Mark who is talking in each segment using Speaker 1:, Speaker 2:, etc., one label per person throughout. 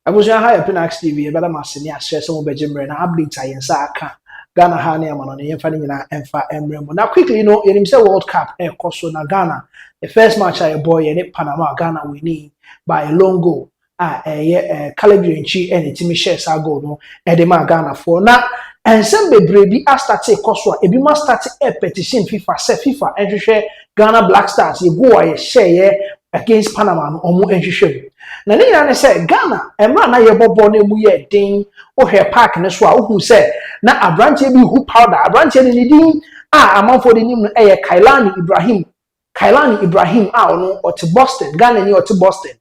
Speaker 1: Abuja high Pinax TV, better Massinia share some of Benjamin updates I and Ghana Hani Amon and Fanina and Fa Emblem. Now, quickly, in himself World Cup, Koso na Ghana. The first match I boy in Panama, Ghana winning by a long goal. Calibri and Chi and Timmy shares our goal, no, Edema Ghana for now. And some baby, I started Koso, a bima started a petition FIFA, set FIFA, and share Ghana Black Stars, you go a share against Panama, or more entry. Na ne yana say Ghana emra na yebobo na emu ye din o he park ne so a who say na abranche bi hu powder abranche ne din amanfo de nim no Kailani Ibrahim ono ot Boston Ghana ni ot Boston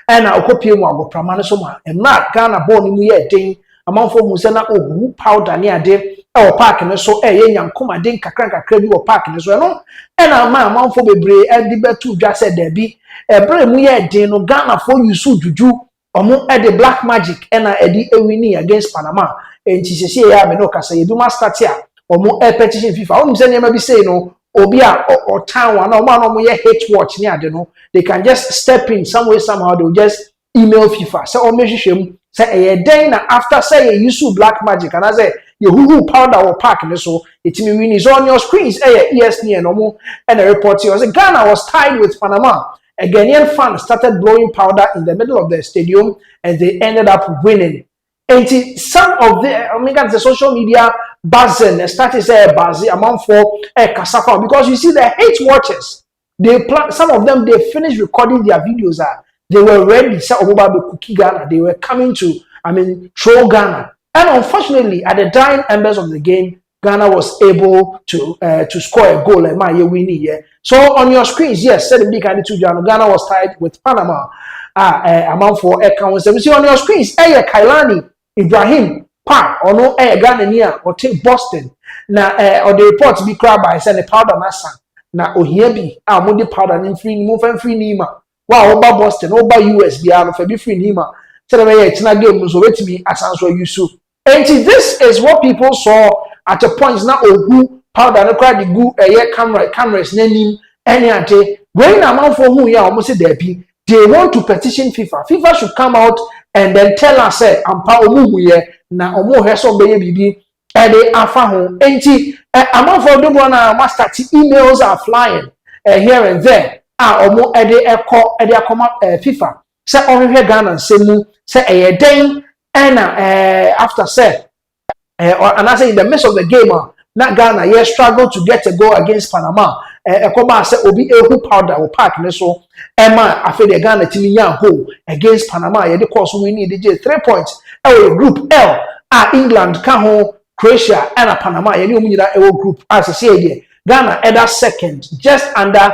Speaker 1: na okopie mu agoprama ne so ma emra Ghana ball ne mu ye din amanfo hu say na hu powder ne ade o park ne so ye nyankoma den kakra bi o park ne so no na amanfo bebre e di betu dwa say da bi Ebre mu ye din no Ghana for you so juju omo e the black magic na e di ewini against Panama enti sese ya me no kasa ye bi ma start ya omo e petition FIFA onim se nema bi say no obi a o town one omo no ye hate watch ni ade no they can just step in some way somehow they will just email FIFA say o mehwehwem say e den na after say you use black magic and I say you who powder or park ne so etimi win is on your screens ESPN omo and a report you say Ghana was tied with Panama. A Ghanaian fan started blowing powder in the middle of the stadium and they ended up winning. And some of the social media buzzing started say buzzy among for a Kasafa because you see the hate watchers. Some of them they finished recording their videos. They were ready to cookie Ghana. They were coming to troll Ghana. And unfortunately, at the dying embers of the game, Ghana was able to score a goal and my winning. So on your screens, yes, said the big Ghana was tied with Panama. Amount for accounts. See on your screens, Kailani Ibrahim Pa or no Ghana near or take Boston. Now or the reports be crab by send a powder nasa. Now Ohiebi, Mudi powder and free move and free Nima. Wow, over Boston, over US, be free Nima. Tell me it's not game so wait me as answer you so. And this is what people saw at a point now who powder no cry the go cameras name any ante when amount for who ya almost there be they want to petition FIFA should come out and then tell us say ampa omu ye na omu he so be bibi e dey afa ho enti amount for the one master emails are flying here and there omu e dey akoma FIFA say ohwe Ghana nsemu say e den after say and I say in the midst of the game, not Ghana, struggle to get a goal against Panama. Ekoma say obi ehu powder or park ne so. Emma after the Ghana team goal against Panama. The course we need the 3 points. Group L. England, Cameroon, Croatia, and Panama. You know that group as I say here. Ghana at second, just under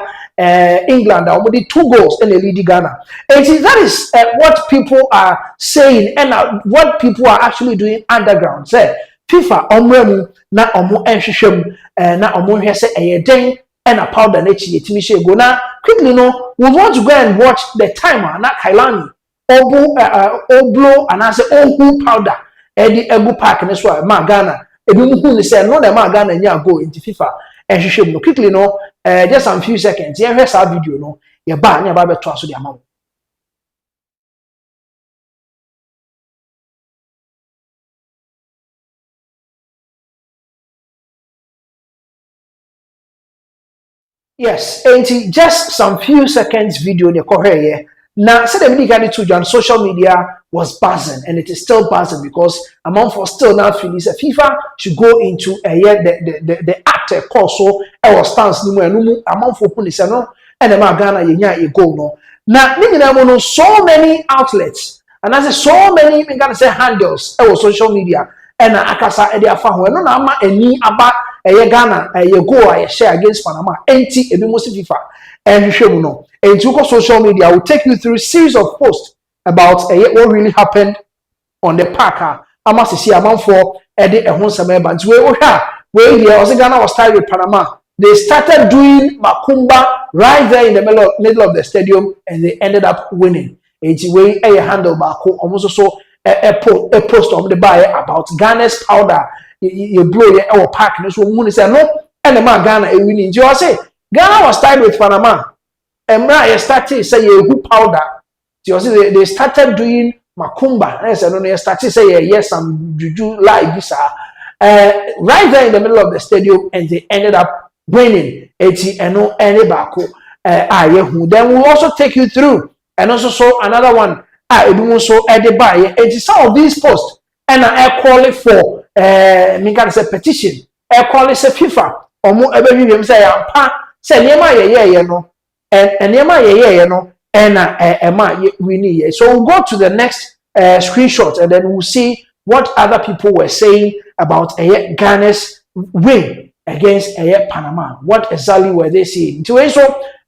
Speaker 1: England. Already 2 goals in the lead Ghana. And that is what people are saying and what people are actually doing underground. Say. FIFA omremu na omo enhwehwem na omo hwe se eyeden and a powder na chi yetimi she go na quickly no we want to go and watch the timer na Kailani oblo and I say ohu powder edi egu park ne so ma Ghana ebi mu hu ni say no na ma Ghana nya go into FIFA enhwehwem no quickly no just some few seconds ye hwe sa video no ye ba nya ba beto aso di amamo. Yes, and just some few seconds video in the here. Now, said the media to social media was buzzing, and it is still buzzing because among for still now feeling that FIFA should go into the actor also our stance no among for police no and the Ghana yenya go no. Now, so many outlets and I say so many handles our social media and akasa e dey afa ho no na ama ani aba Ghana go share against Panama enti ebi mo FIFA ehwehwe mu no enti ko social media will take you through a series of posts about what really happened on the park ama sisi amanfo e dey ehun sama ba nti we here Ghana was tied with Panama. They started doing makumba right there in the middle of the stadium and they ended up winning enti we handle back almost so a post on the buy about Ghana's powder. You blow your park. So moon say no, and the man Ghana a winning. You say Ghana was tied with Panama. And now you started say you who powder. You see they started doing Makumba. I said, no, started say yes, some juju like this. Right there in the middle of the stadium, and they ended up winning. And no any bako. Then we'll also take you through, and also so another one. So at the buy, and some of these posts, and I call it for me can say petition. I call it a FIFA. Or more every say pa say near no, and near no, and we need. So we'll go to the next screenshot, and then we'll see what other people were saying about Ghana's win against Panama. What exactly were they saying? So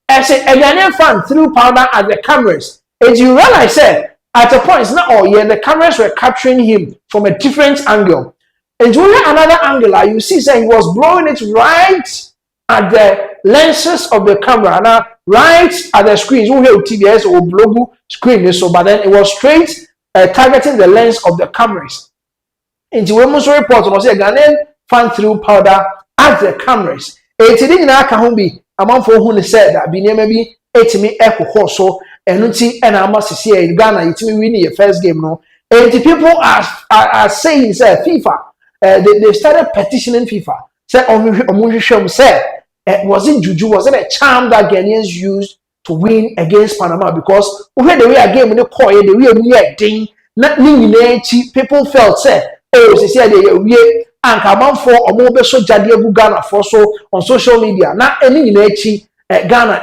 Speaker 1: as a Ghanaian fan threw powder at the cameras, as you realize, at a point, it's not all the cameras were capturing him from a different angle. And during another angle, you see, he was blowing it right at the lenses of the camera, now right at the screens. We have TVS or global screen, so but then it was straight targeting the lens of the cameras. And the women's report was a Ghanaian fan threw powder at the cameras. It didn't know be among for who said that be maybe 8 echo so and I must see in Ghana it's me winning your first game no. And the people are saying say FIFA they started petitioning FIFA. Say was it juju, was it a charm that Ghanaians used to win against Panama? Because we had the way a game in the coin, the way we ding, not people felt say, oh, they said we and come on for a mobile so Jadiagu Ghana for so on social media. Not any Ghana,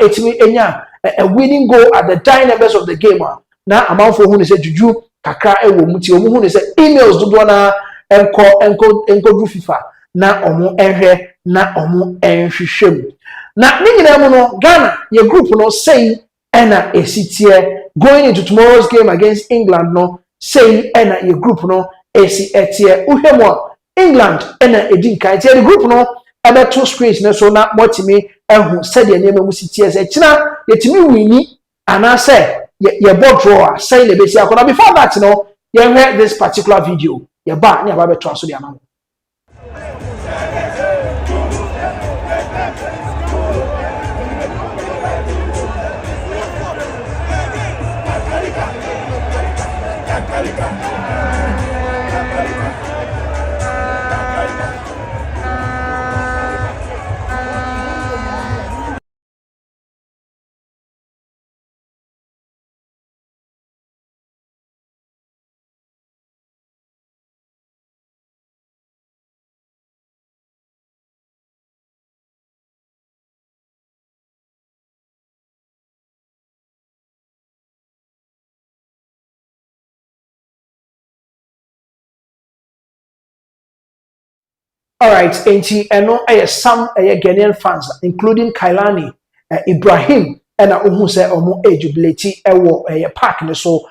Speaker 1: a winning goal at the dynamics of the game. Now, amount for who is a juju, Kakra, Muti, who is emails to Dona and call FIFA. Na omo enhwe na omo enhwehwem na ningina no Ghana your group no say ena esitie going into tomorrow's game against England no say ena your group no esi etie uhwemo England ena edinkan tie the group no ebe two screens na so na motimi ehu said ye name musitie se kina yetimi wini ana say ye board draw say le besi akona before that no ye heard this particular video ye ba na ba beto aso dia ma. All right, and some Ghanaian fans, including Kailani, Ibrahim, and who say omo jubilate a park so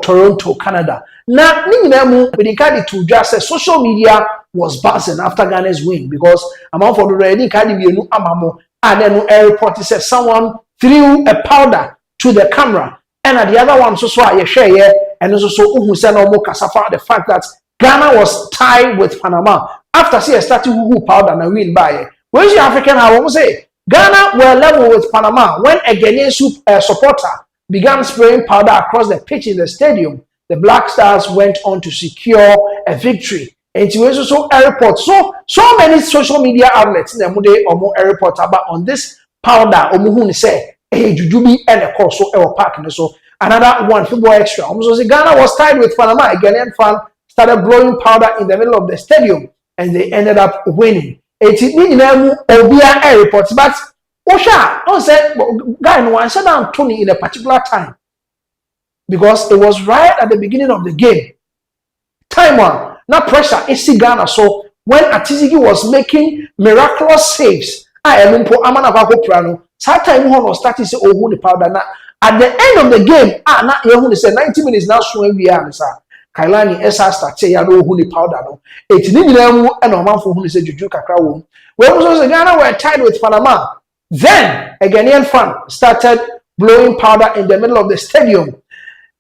Speaker 1: Toronto, Canada. Now, Ninemu to just say social media was buzzing after Ghana's win because among for the ready Caribbean Amamo and then a report says someone threw a powder to the camera, and at the other one so I share and also who said omo kasafa the fact that Ghana was tied with Panama. After see a statue who powder and win by where's the African how say Ghana were level with Panama when a Ghanaian supporter began spraying powder across the pitch in the stadium. The Black Stars went on to secure a victory. And it was also a report. So many social media outlets in the Mude or a report about on this powder or Muhun say, hey, Jujubi and a course so our park and so another one football extra. Almost Ghana was tied with Panama. A Ghanaian fan started blowing powder in the middle of the stadium. And they ended up winning. It's a report, but Osha, don't say, guy, no one sat down Tony in a particular time because it was right at the beginning of the game. Time one, not pressure. It's Ghana. So when Atizigi was making miraculous saves, I am for Amanavako Prano. Time one was starting to say, oh, the powder. Now at the end of the game, not you say 90 minutes now showing the answer. Kailani esa start say ya no hu ni powder no eti ni nyina mu e na omanfo hu ni say juju kakra wo we also say Ghana were tied with Panama. Then a Ghanaian fan started blowing powder in the middle of the stadium.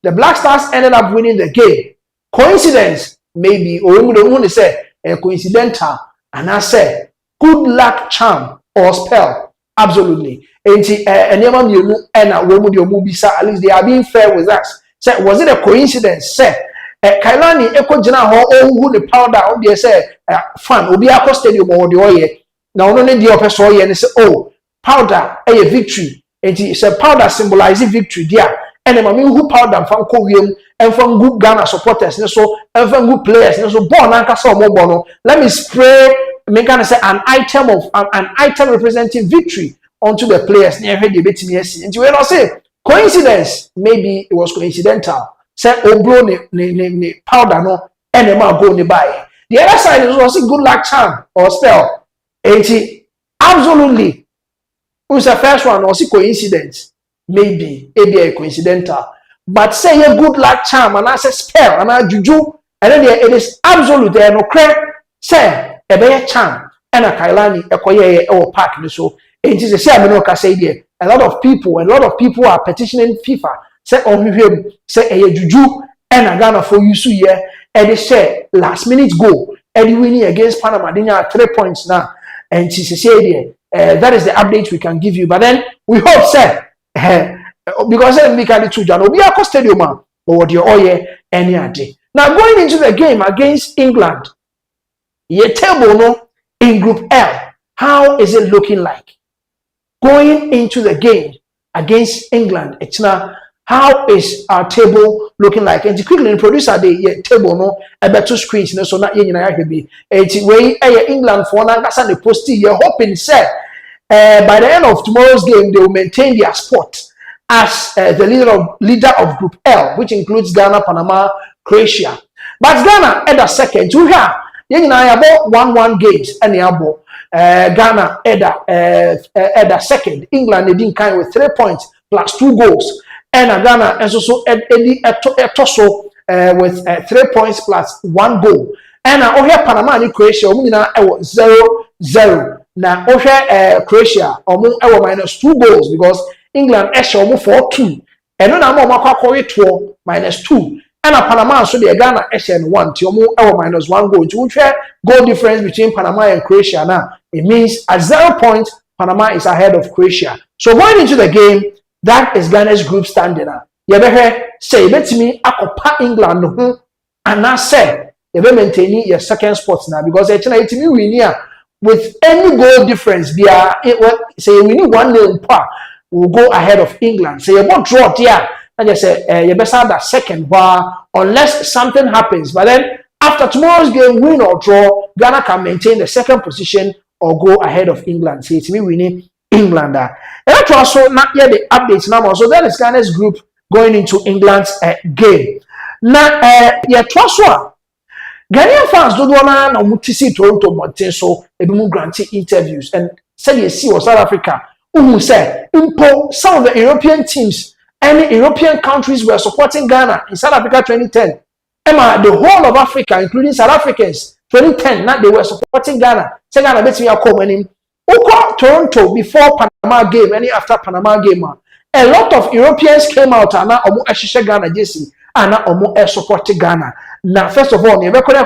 Speaker 1: The Black Stars ended up winning the game. Coincidence maybe or we don't say a coincidental and I say good luck charm or spell absolutely enti enema mienu e na wo mu de omu bisa at least they are being fair with us. Say, was it a coincidence? Say, Kailani Eko Jina ho who the powder of the say fan will be a stadium or the oye. Now only the office oye and say, oh, powder a victory. It's a powder symbolizing victory there. And then who powder from Korean and from good Ghana supporters so and from good players so born and bono. Let me spray make say an item of an item representing victory onto the players near the bit me and you will say coincidence, maybe it was coincidental. Say oblo ne powder no and the man go ne buy. The other side is also good luck charm or spell. Absolutely. Who's the first one also coincidence? Maybe a coincidental. But say a good luck charm and I say spell and I juju and then it is absolute there no crack say a bear charm and a kailani a koye or park so it is a say a lot of people are petitioning FIFA say on him say a juju and a Ghana for you so yeah and they say last minute goal and winning against Panama they are 3 points now and she say that is the update we can give you but then we hope say because then we can do Jano we are stadium or the oye any day. Now going into the game against England, your table no in Group L, how is it looking like? Going into the game against England, it's now how is our table looking like? And quickly introduce the table no about 2 screens so not you know be it's way England for now that's the post you're hoping say by the end of tomorrow's game they will maintain their spot as the leader of Group L, which includes Ghana, Panama, Croatia. But Ghana at the second, you have about 1-1 games and Ghana at the second. England they didn't kind with 3 points plus 2 goals, and Ghana and so a tosso with 3 points plus 1 goal. And here Panama and Croatia, we now 0-0. Now Croatia minus 2 goals because England extra 4-2 and no na mo makwa 2 minus 2 and Panama so the Ghana extra 1 ti minus 1 goal to goal difference between Panama and Croatia now it means at 0 points Panama is ahead of Croatia. So going into the game that is Ghana's group standing now you better say betimi akopa England no and I say you be maintaining your second spot now because it's na itimi win here with any goal difference be say we need 1-0 par will go ahead of England. So you won't draw there. And you say you better have that second bar unless something happens. But then after tomorrow's game, win or draw, Ghana can maintain the second position or go ahead of England. So it's me winning England. And that's also not yet the updates now. So that is Ghana's group going into England's game. Now, yeah, Twaswa. Ghanaian fans don't want to see Toronto Mountain so they will grant interviews and said you see South Africa. Who said some of the European teams and European countries were supporting Ghana in South Africa 2010. Emma, the whole of Africa, including South Africans, 2010, now they were supporting Ghana. Say Ghana bet me a comment. Toronto before Panama game, any after Panama game, a lot of Europeans came out and now Ashisha Ghana JC and now supporting Ghana. Now, first of all, you record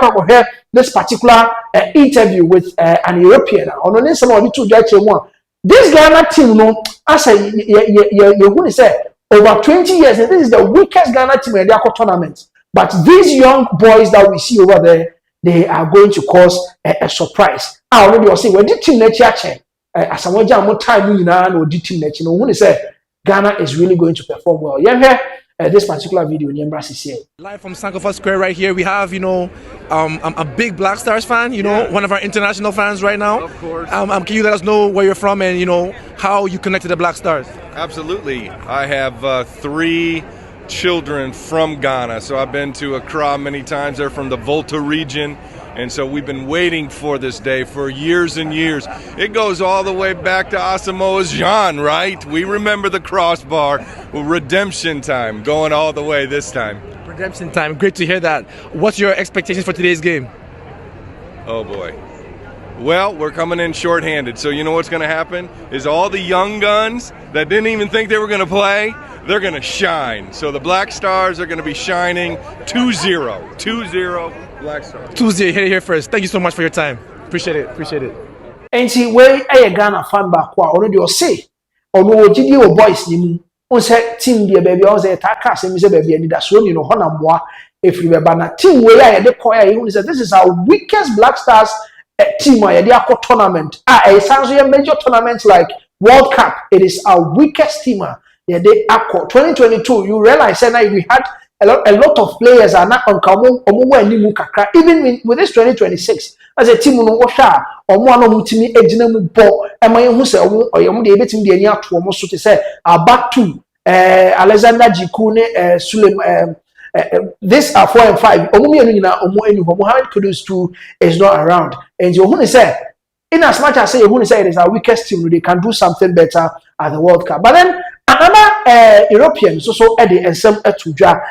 Speaker 1: this particular interview with an European. On the some of the 2 Dutch one. This Ghana team, no, as you say, over 20 years, and this is the weakest Ghana team in the tournament. But these young boys that we see over there, they are going to cause a surprise. I already was saying, when the team next year, as I want more time, you know, the team next, you know, when they say Ghana is really going to perform well. Yeah, this particular video in Embrace is here.
Speaker 2: Live from Sankofa Square right here. We have, you know, I'm a big Black Stars fan, you know, one of our international fans right now.
Speaker 3: Of course.
Speaker 2: Can you let us know where you're from and, you know, how you connect to the Black Stars?
Speaker 3: Absolutely. I have 3 children from Ghana. So I've been to Accra many times. They're from the Volta region. And so we've been waiting for this day for years and years. It goes all the way back to Asamoah Gyan, right? We remember the crossbar, redemption time, going all the way this time.
Speaker 2: Redemption time. Great to hear that. What's your expectations for today's game?
Speaker 3: Oh, boy. Well, we're coming in shorthanded. So you know what's going to happen is all the young guns that didn't even think they were going to play, they're going to shine. So the Black Stars are going to be shining 2-0. 2-0. Black Stars.
Speaker 2: 2-0, here first. Thank you so much for your time. Appreciate it.
Speaker 1: And see, where a Ghana fan back, already or say, or no, GD or boys, on say team the baby on say taka say me say baby and that so you know hona moa if you be na team we ya de koya you say this is our weakest Black Stars team ya de akọ tournament it sounds like a major tournament like World Cup. It is our weakest team ya de akọ 2022 you realize now we had a lot of players are not on omo animu kakra even with this 2026 as a team no ohwa omo ano mutimi egina mu bo ema yehu se omo oyem de ebetimi de ani ato omo so te say abatu Alexander Jiku ne Sulem this are 4 and 5 omo mienu nyina omo eni ho Mohamed Kudus too is not around and you who say in as much as say who say it is our weakest team they can do something better at the World Cup but then another European so Eddie and some etudwa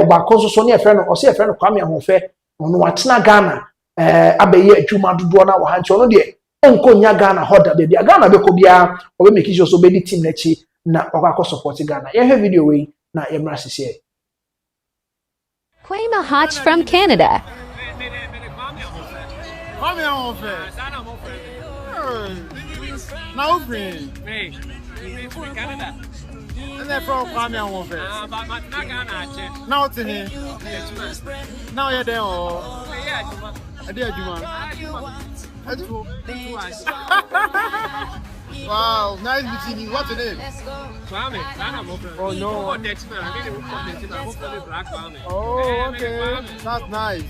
Speaker 1: wa so ne friend o say friend Kwame Ahofe ono watena Ghana abeye adwuma dodo na wa hanche ono de onko nya Ghana hoda baby Ghana be ko bia o be make sure so be the team na chi na okwa support Ghana ye he video we na ye mra sese
Speaker 4: Kwame Hotch from Canada.
Speaker 5: Kwame Ahofe. Now friend.
Speaker 6: Hey, from Canada.
Speaker 5: And they're from Kwame Ahofe.
Speaker 6: But not Ghana.
Speaker 5: Now to him. Now you're there. I did you Wow, nice meeting you. What's your name?
Speaker 6: Kwame.
Speaker 5: Oh no. Oh, okay. That's nice.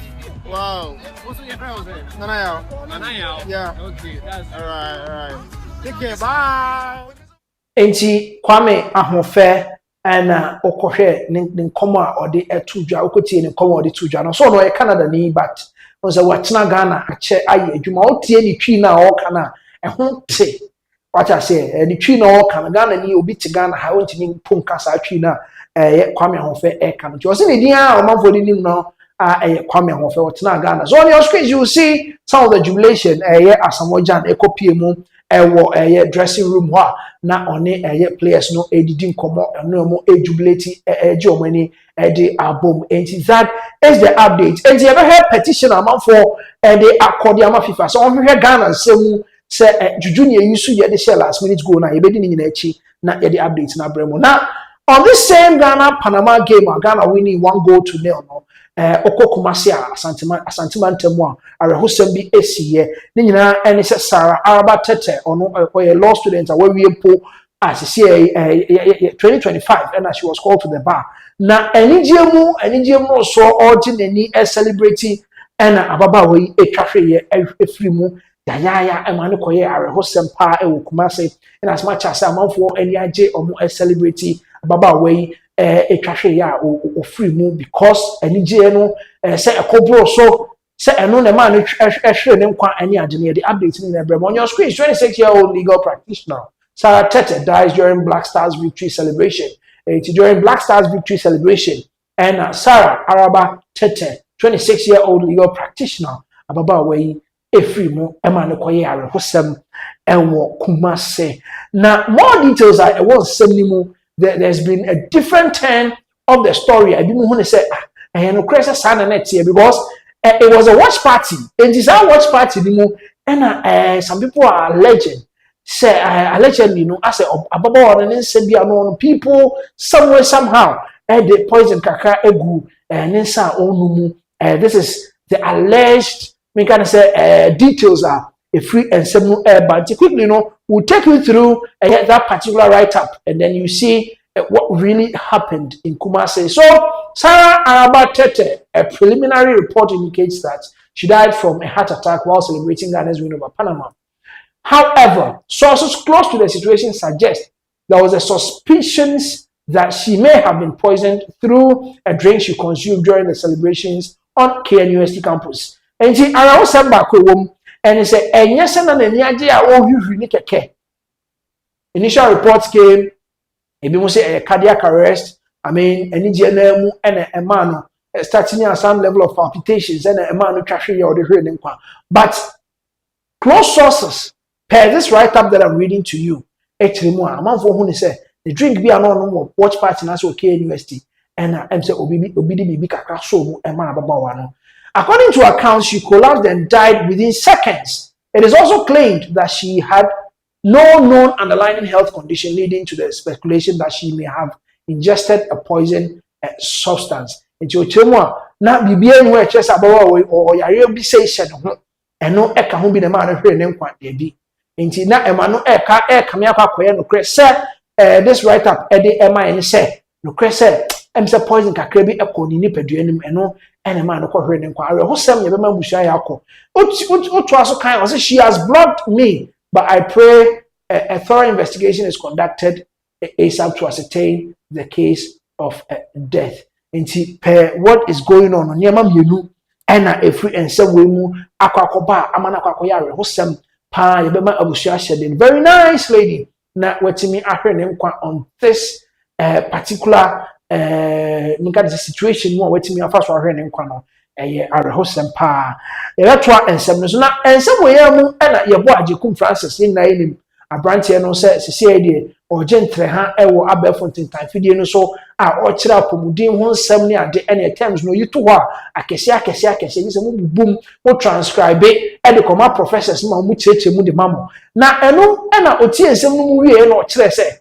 Speaker 5: Wow.
Speaker 6: What's your friend?
Speaker 5: Nanaya. Yeah.
Speaker 6: Okay, that's
Speaker 5: all right. Take care. Bye.
Speaker 1: enti Kwame Ahofe and okohwe ne nkomo a ode etudwa okotie ne nkomo ode tudwa no so no e Canada ni but on say watena Ghana ache aye adwuma otie ni twi na o kana ho te wacha say ni twi na o kana Ghana ni obi te Ghana ha ontimi ponka sa twi na Kwame Ahofe e kana ti o se ne dia o manfo ni nim no Kwame Ahofe watena Ghana so on your screen you see some of the jubilation Asamoah ekopie mu ewo dressing room ho na one players no edidi nkomo no mo jubilate eje omani the album and that is the update and you ever heard petition amount for the accordion FIFA so on here Ghana say juju ne yusu ye de share last minute goal na ye bedi ni nyina echi na ye the update na bremo na on this same Ghana Panama game Ghana winning 1-0 no Kumasi Asantima Ntemu arehosem bi esiye ne nyina ene se Sarah Araba Tete ono a law student a we po as she 2025 and she was called to the bar na enijemu so ordinary celebrating and ababa we etwahwe ye efiri mu yaya emane koye arehosem pa Kumasi and as much as amanfo eni age omo celebrating ababa we etwahwe ya ofiri mu because enije no say ekobro so say eno na man ehwe ne nkwa ani ade ne the update ni na brem on your screen 26-year-old legal practitioner Sarah Tete dies during Black Stars victory celebration during Black Stars victory celebration and Sarah Araba Tete 26-year-old legal practitioner ababa we efiri mu emane koye arehosem enwo Kumasi na more details are nsem there's been a different turn of the story. I didn't want to say, because it was a watch party. And this watch party, and some people are alleging, say, allegedly, as a people somewhere, somehow, they poison kaka egu, and then this is the alleged, we can say, details are a free and some but quickly, we'll take you through that particular write-up, and then you see what really happened in Kumasi. So, Sarah Araba Tete, a preliminary report indicates that she died from a heart attack while celebrating Ghana's win over Panama. However, sources close to the situation suggest there was a suspicion that she may have been poisoned through a drink she consumed during the celebrations on KNUST campus. And she aroused back home. And he said, and yes, and initial reports came, maybe say a cardiac arrest. I mean, any GNM and a man starting at some level of palpitations and a man who trashed or the hearing. But close sources, per this write up that I'm reading to you, actually, more a month for whom say the drink be an on watch party and okay university and I'm say obidi kakra so a man about. According to accounts, she collapsed and died within seconds. It is also claimed that she had no known underlying health condition leading to the speculation that she may have ingested a poison substance. Nti ochemu a na bibia nhu e chese abawa o yare bi sei hye no ho eno e ka ho bi na ma no hwe ne nkwa de bi. Nti na ema no e ka me akwakoye no kre se this write up e de ema ene se no kre se em se poison kakra bi e ko ni nipadua nim eno ene ma no ko hwe ne nkwa awe ho sem ye be ma busua ya akọ otu aso kan o say she has blocked me, but I pray a thorough investigation is conducted ASAP to ascertain the case of death. Nti what is going on niam mienu ena efri ensem we mu akwakoba amana akwakoya re hosem pa ye bema abusua hyede. Very nice lady na watimi ahwe ne nkwa on this particular situation mu watimi afa so ahwe ne nkwa no eye are hosem pa ye betwa ensem no so na ensem we ya mu ena ye bo ajekum Francis ni na enim abrantie no se sisi de ogentre ha ewo abefontin tan fidie no so a o kira pomudin ho nsem ne ade ene terms no yitu ho akese yi se mu bubum o transcribe e de koma professors ma mu cheche mu de mamo na eno na otie nsem no mu wie na o kire se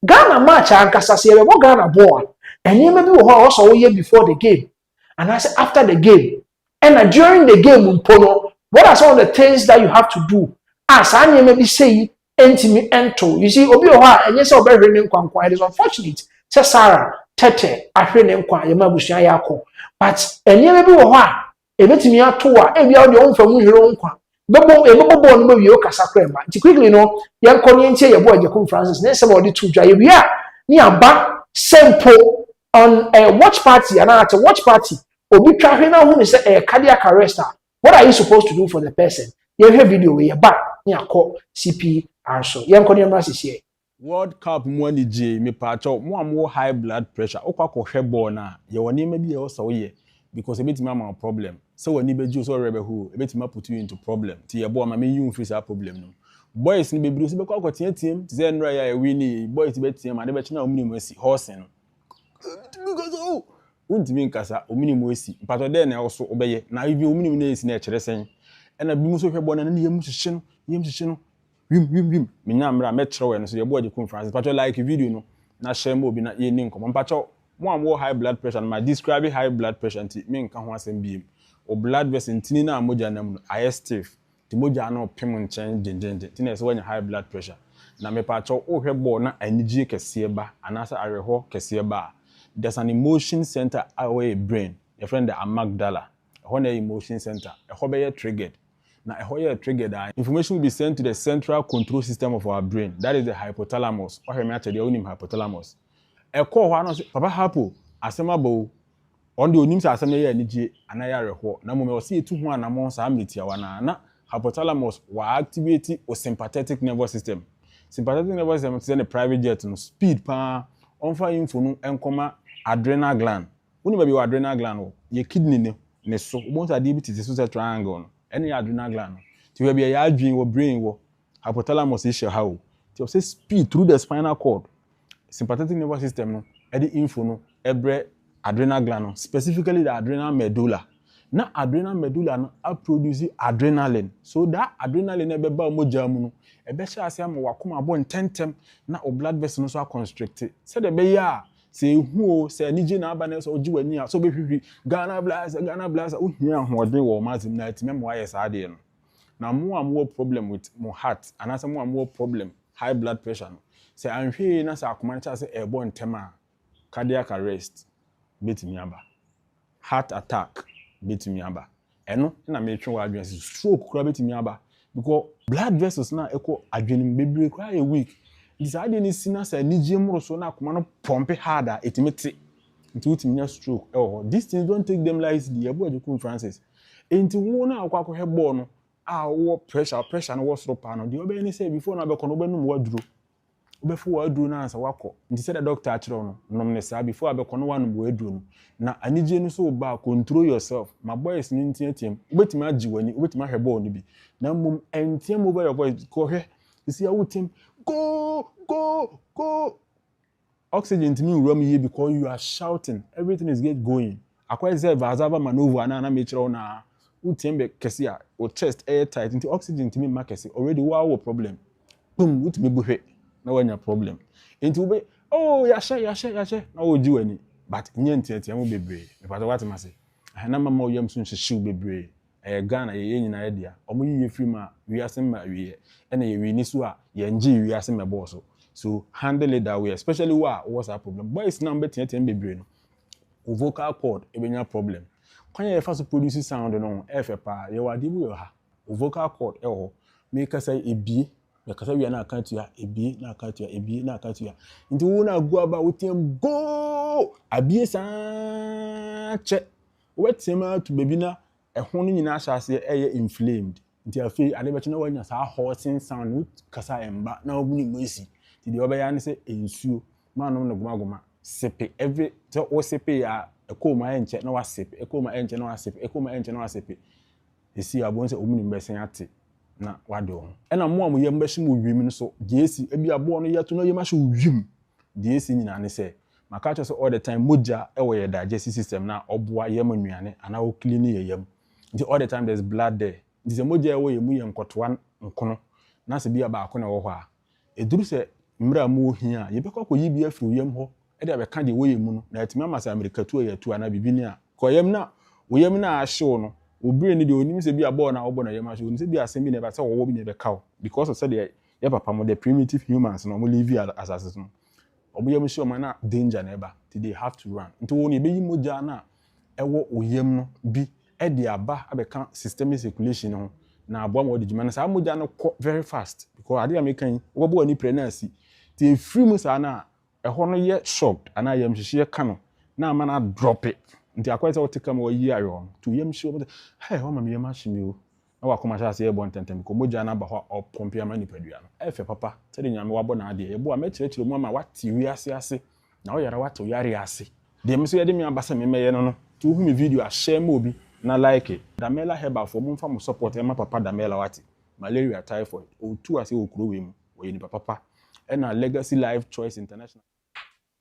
Speaker 1: Ghana match ankasa se yebo Ghana ball enima bi wo ho o so wo ye before the game and I say after the game and during the game mpono, what are some of the things that you have to do as anyima bi say entimi ento. You see obi o ha enye se obehwe ne nkwankwa. It is unfortunate say Sarah tete ahwe ne nkwa ye ma busua ya akọ, but enye bi wo ha ebetimi ato a e bia o de onfa mu hwero nkwa bebo no wie o kasa krema. Nti quickly no ye nkọ ne ntie ye bo Ajekum Francis ne se bo de tu dwa ye bia ni aba sempo on a watch party and at a watch party obi twa hwe na hu ne se cardiac arrest. What are you supposed to do for the person? Ye hwe video we ye ba ni akọ CPR so ye nkọ ne mra sisi.
Speaker 4: World Cup money J me pacho mo high blood pressure okwa hwe ball na ye woni ma bi ye o so ye because ebetima ma problem so woni beji so rebe hu ebetima put you into problem ti ye ball ma me you free that problem no boys ni bebiru so be kwa tie ti ze nra ya win boys be tie ma de be china omini asi horse no because oh untimi nkasa omini mo asi pato de na so obeye na ibi omini na asi na kire sen ena bi mu so hwe ball na ne yem hye no wim minya mra metro we no so ye bo Ajekum Francis pacho like video no na share mo bi na ye ni nkom pacho mo am high blood pressure na describe high blood pressure nti me nka ho asem biem o blood vessel ntini na moja nam no I stiff ti moja na opem nchen dendende ti na se wanya high blood pressure na me pacho o hwe bo na anigye kese ba anasa areho kese ba. There's an emotion center away brain your friend the amygdala ho na emotion center ho be triggered. Now, a trigger that information will be sent to the central control system of our brain. That is the hypothalamus. Or the own hypothalamus. A call one Papa Hapo, Asemabo, on the Unims Assembly energy, and I are a whole. Now, we will see 2 months amity. Hypothalamus will activate a sympathetic nervous system. Sympathetic nervous system is a private jet no speed pa on fire info and comma adrenal gland. When you be adrenal gland, your kidney ne so once a diabetes is a triangle. Any adrenal gland. To where be a dream or brain wo hypothalamus is your how. To say speed through the spinal cord. Sympathetic nervous system no the info no every adrenal gland no, specifically the adrenal medulla. Na adrenal medulla no produce adrenaline. So that adrenaline e be ba moja mu no e be sha ase am wakoma bo ntentem na o blood vessel no so constricted. Say the be ya say hu say anije na aba na so oji wani a so be hwihwi Ghana blast ohia hoden wo mazim na atimem wa yes ade no na mo am wo problem with mo heart and as mo am wo problem high blood pressure no say anhwe na say akoma cha say ebo ntema cardiac arrest betimi aba heart attack betimi aba eno na me twe wa adwen stroke kura betimi aba because blood vessels na eko adwenim bebre kura e weak. This idea is seen as a nijem so na kuma no pump harder etimete into ultimate stroke. Oh, these things don't take them lightly. Abo Ajekum Francis. Enti wo na akwa he ball no wo pressure no wo soro pa no. The obe ni say before na be kono be no waduro. Obe fu waduro na ansa wako. Nti say the doctor achiro no nom ne say before be kono wanu waduro no. Na anije no so ba control yourself. My boys ni ntiatem. Obetimi agi wani, obetimi ahwe ball no bi. Na mum entiam over your voice ko hwe. You see how team go. Oxygen to me run here because you are shouting. Everything is get going. Akwa say vazava maneuver na mechiro na utembe kesia or chest airtight into oxygen to me makesi already wow problem. boom with me buhe na wanya problem enti wo be oh yahye na wo ji wani but nye ntete mo bebre me pato what ma say na mama wo yam so nhyehyw bebre Ghana ye nyina ye dia omo yiye free ma wiase ma wiye na ye wi ni so a ye ngi wiase me boss so handle it that way especially what's that problem boys now betin bebre no vocal cord ebenya problem kwanya ye fa so produce sound no efe pa ye wade bu yo ha vocal cord ho make say ebi ya kasa wi na account ya ebi na account ya ebi na account ya nti wo na go aba wotem go abie sa che wetem to baby na ehun no nyina ahase eye inflamed nti afi ade be na wanya sa horsing sound kasa emba na obuni mosi nti de obeya ne se ensuo manom no goma sepe every so o sepe ya ekoma enche na wa sepe ekoma enche na wa sepe ekoma enche na wa sepe esi abon se omuni mbesen ate na wade ho ena mo am yem behye mo wiem no so esi ebi abo no yeto no yem ahye wiem esi nyina ne se maka cho so all the time moja e wo ye digestive system na oboa yem nuane ana o clean yem nti all the time there's blood there nti se moja e wo ye mu ye nkotoa nkono na se bi aba akọ na wo ho a eduru se mra mu ohia ye bekọ kọ yi bi afiri yem ho e de be ka de wo ye mu no na etimi amasa america tu ye tu ana bibini a kọ yem na wo yem na ahye no obire ni de onim se bi abo na obo na yem ahye onim se bi asem bi na ba se wo bi na be kaw because of say the ye papa mo the primitive humans no mo live as asses no obo yem sure man na danger na eba they have to run nti wo ni be yi moja na ewo oyem no bi e de aba abeka systemic circulation no na abo mo de juma na sa moja no very fast because ade american wo bo ani pregnancy ti free mu sa na eho no ye shocked ana yem hihye ka no na ama na drop it nti akwese wo tika mo yi ayo to yem sure hey ho mama yem ahime o na wa koma sha se e bon tentem ko moja na ba ho opompia ma nipadua no efe papa se de nyame wabo na ade ye bo a me kyerɛkyerɛ mu ama wati wi ase na wo yara wato yare ase de me so ye de me abasa me meye no to hu me video a share mo obi na like it Damela Herbal for mumfa mo support e ma papa Damela wati malaria typhoid o tu ase okuro we mu o ye ni papa e na Legacy Life Choice International.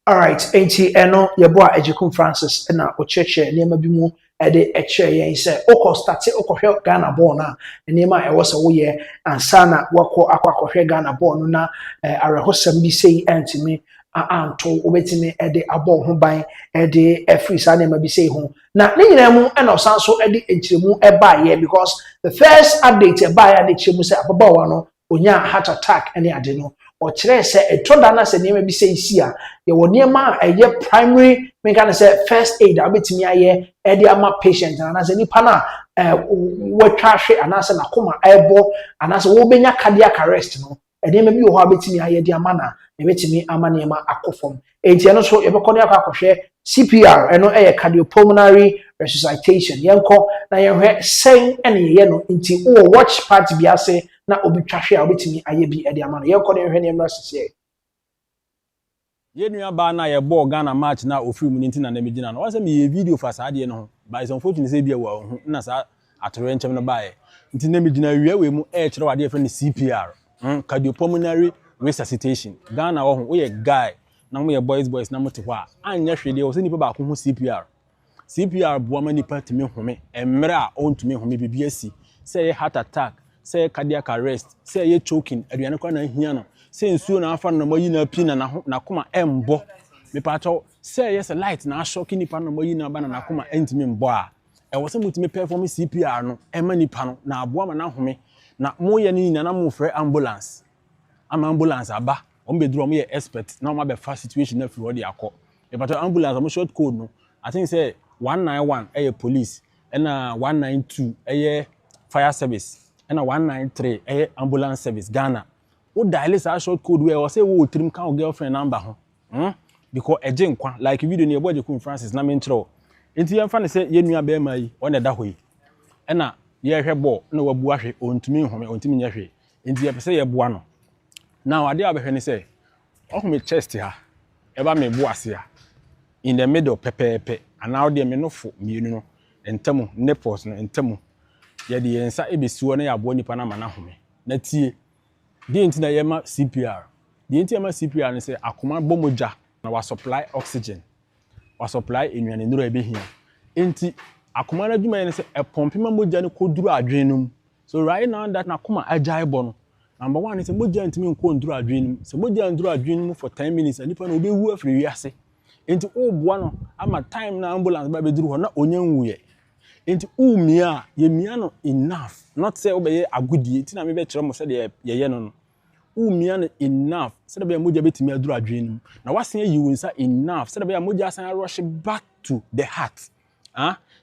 Speaker 1: All right, enti eno yebo a Ejikum Francis na ocheche niema bi mu ede eche yen se okọ start okọhwe Ghana ball na niema e wo se wo ye ansa na wako akọhwe Ghana ball no na arehosam bi sei antimi anto obetimi ede abọ ho ban ede free sa niema bi sei ho na ne nyina mu na osanso ede enchiremu eba ye because the first update eba ya de chiremu se ababawa no onya heart attack ene ade no o kire se etoda na se niema bi sei si a ye wo niema eye primary me kan say first aid abetimi aye ede ama patient na se nipa na wotwa hwe anase na koma ebo anase wo benya cardiac arrest no niema bi wo ho abetimi aye de ama na ebetimi ama niema akofom enti eno so ye bekọ ne akọhwe CPR eno cardiopulmonary resuscitation yenko na yehwe sen ene ye no nti wo watch part bi ase na obi twahwe a obetimi aye bi ede ama no yenko ne yehwe ne mra sese
Speaker 4: ye nua ba na ye ball Ghana match na ofiri mu nti na na megina no wase me ye video fa saa de no ho by some fortune say bia wa ho na saa atoro enchem no ba ye nti na megina wiya we mu kire wade fe ne CPR cardiopulmonary resuscitation Ghana wo ye guy na mo ye boys na mo te ho a anya hwede wo se nipa ba ko ho CPR bo ma nipa timi home emre a ontumi home bibi asi say heart attack say cardiac arrest say ye choking aduane kwa na hia no say nsuo na afa no moyi na pina na koma embo me pacho say yes light na shock nipa no moyi na ba na koma entimi mbo a e wo se mutimi perform CPR no ema nipa no na abo ma na home na mo ye ni na mo frɛ ambulance aba on be drum ye expert na ma be fast situation na free akọ e pacho ambulance mo short code no I think say 191 police and 192 fire service and 193 ambulance service Ghana. O dial sa short code where or say wo trim kan girlfriend number ho. Because eje nkwa like video ne boje Ejikum Francis na mentro. Enti yemfa ne say ye nua be ma yi o ne da hoyi. E na ye hwe ball na wabu ahwe ontumi home ontumi nya hwe. Enti ye pese ye boa no. Now ade abehwe ne say ohome chest ha. E ba me boase ha. In the middle pepepe and now de me no fo mienu no entamu nipples no entamu ye de yensa ebesuo na ya bo nipa na mana home na tie de enti na yema CPR de enti yema CPR ne say akoma bomoja na wa supply oxygen wa supply enwane nuro ebehia enti akoma na dwuma ne say e pompe ma moja ne koduru adwen no so right now that na akoma agyae bo no Number one is a moja ntimi nko nduru adwin se moja nduru adwin for 10 minutes and nipa no be wu afiri wiase enti o boa no ama time na ambulance ba be duru ho na onya nwuye enti umia ye mia no enough not say obeye agudie enti na me be kire mo se de ye no umia no enough se de be moja betimi aduru adwin na wasen yi wonsa enough se de be moja san rush back to the heart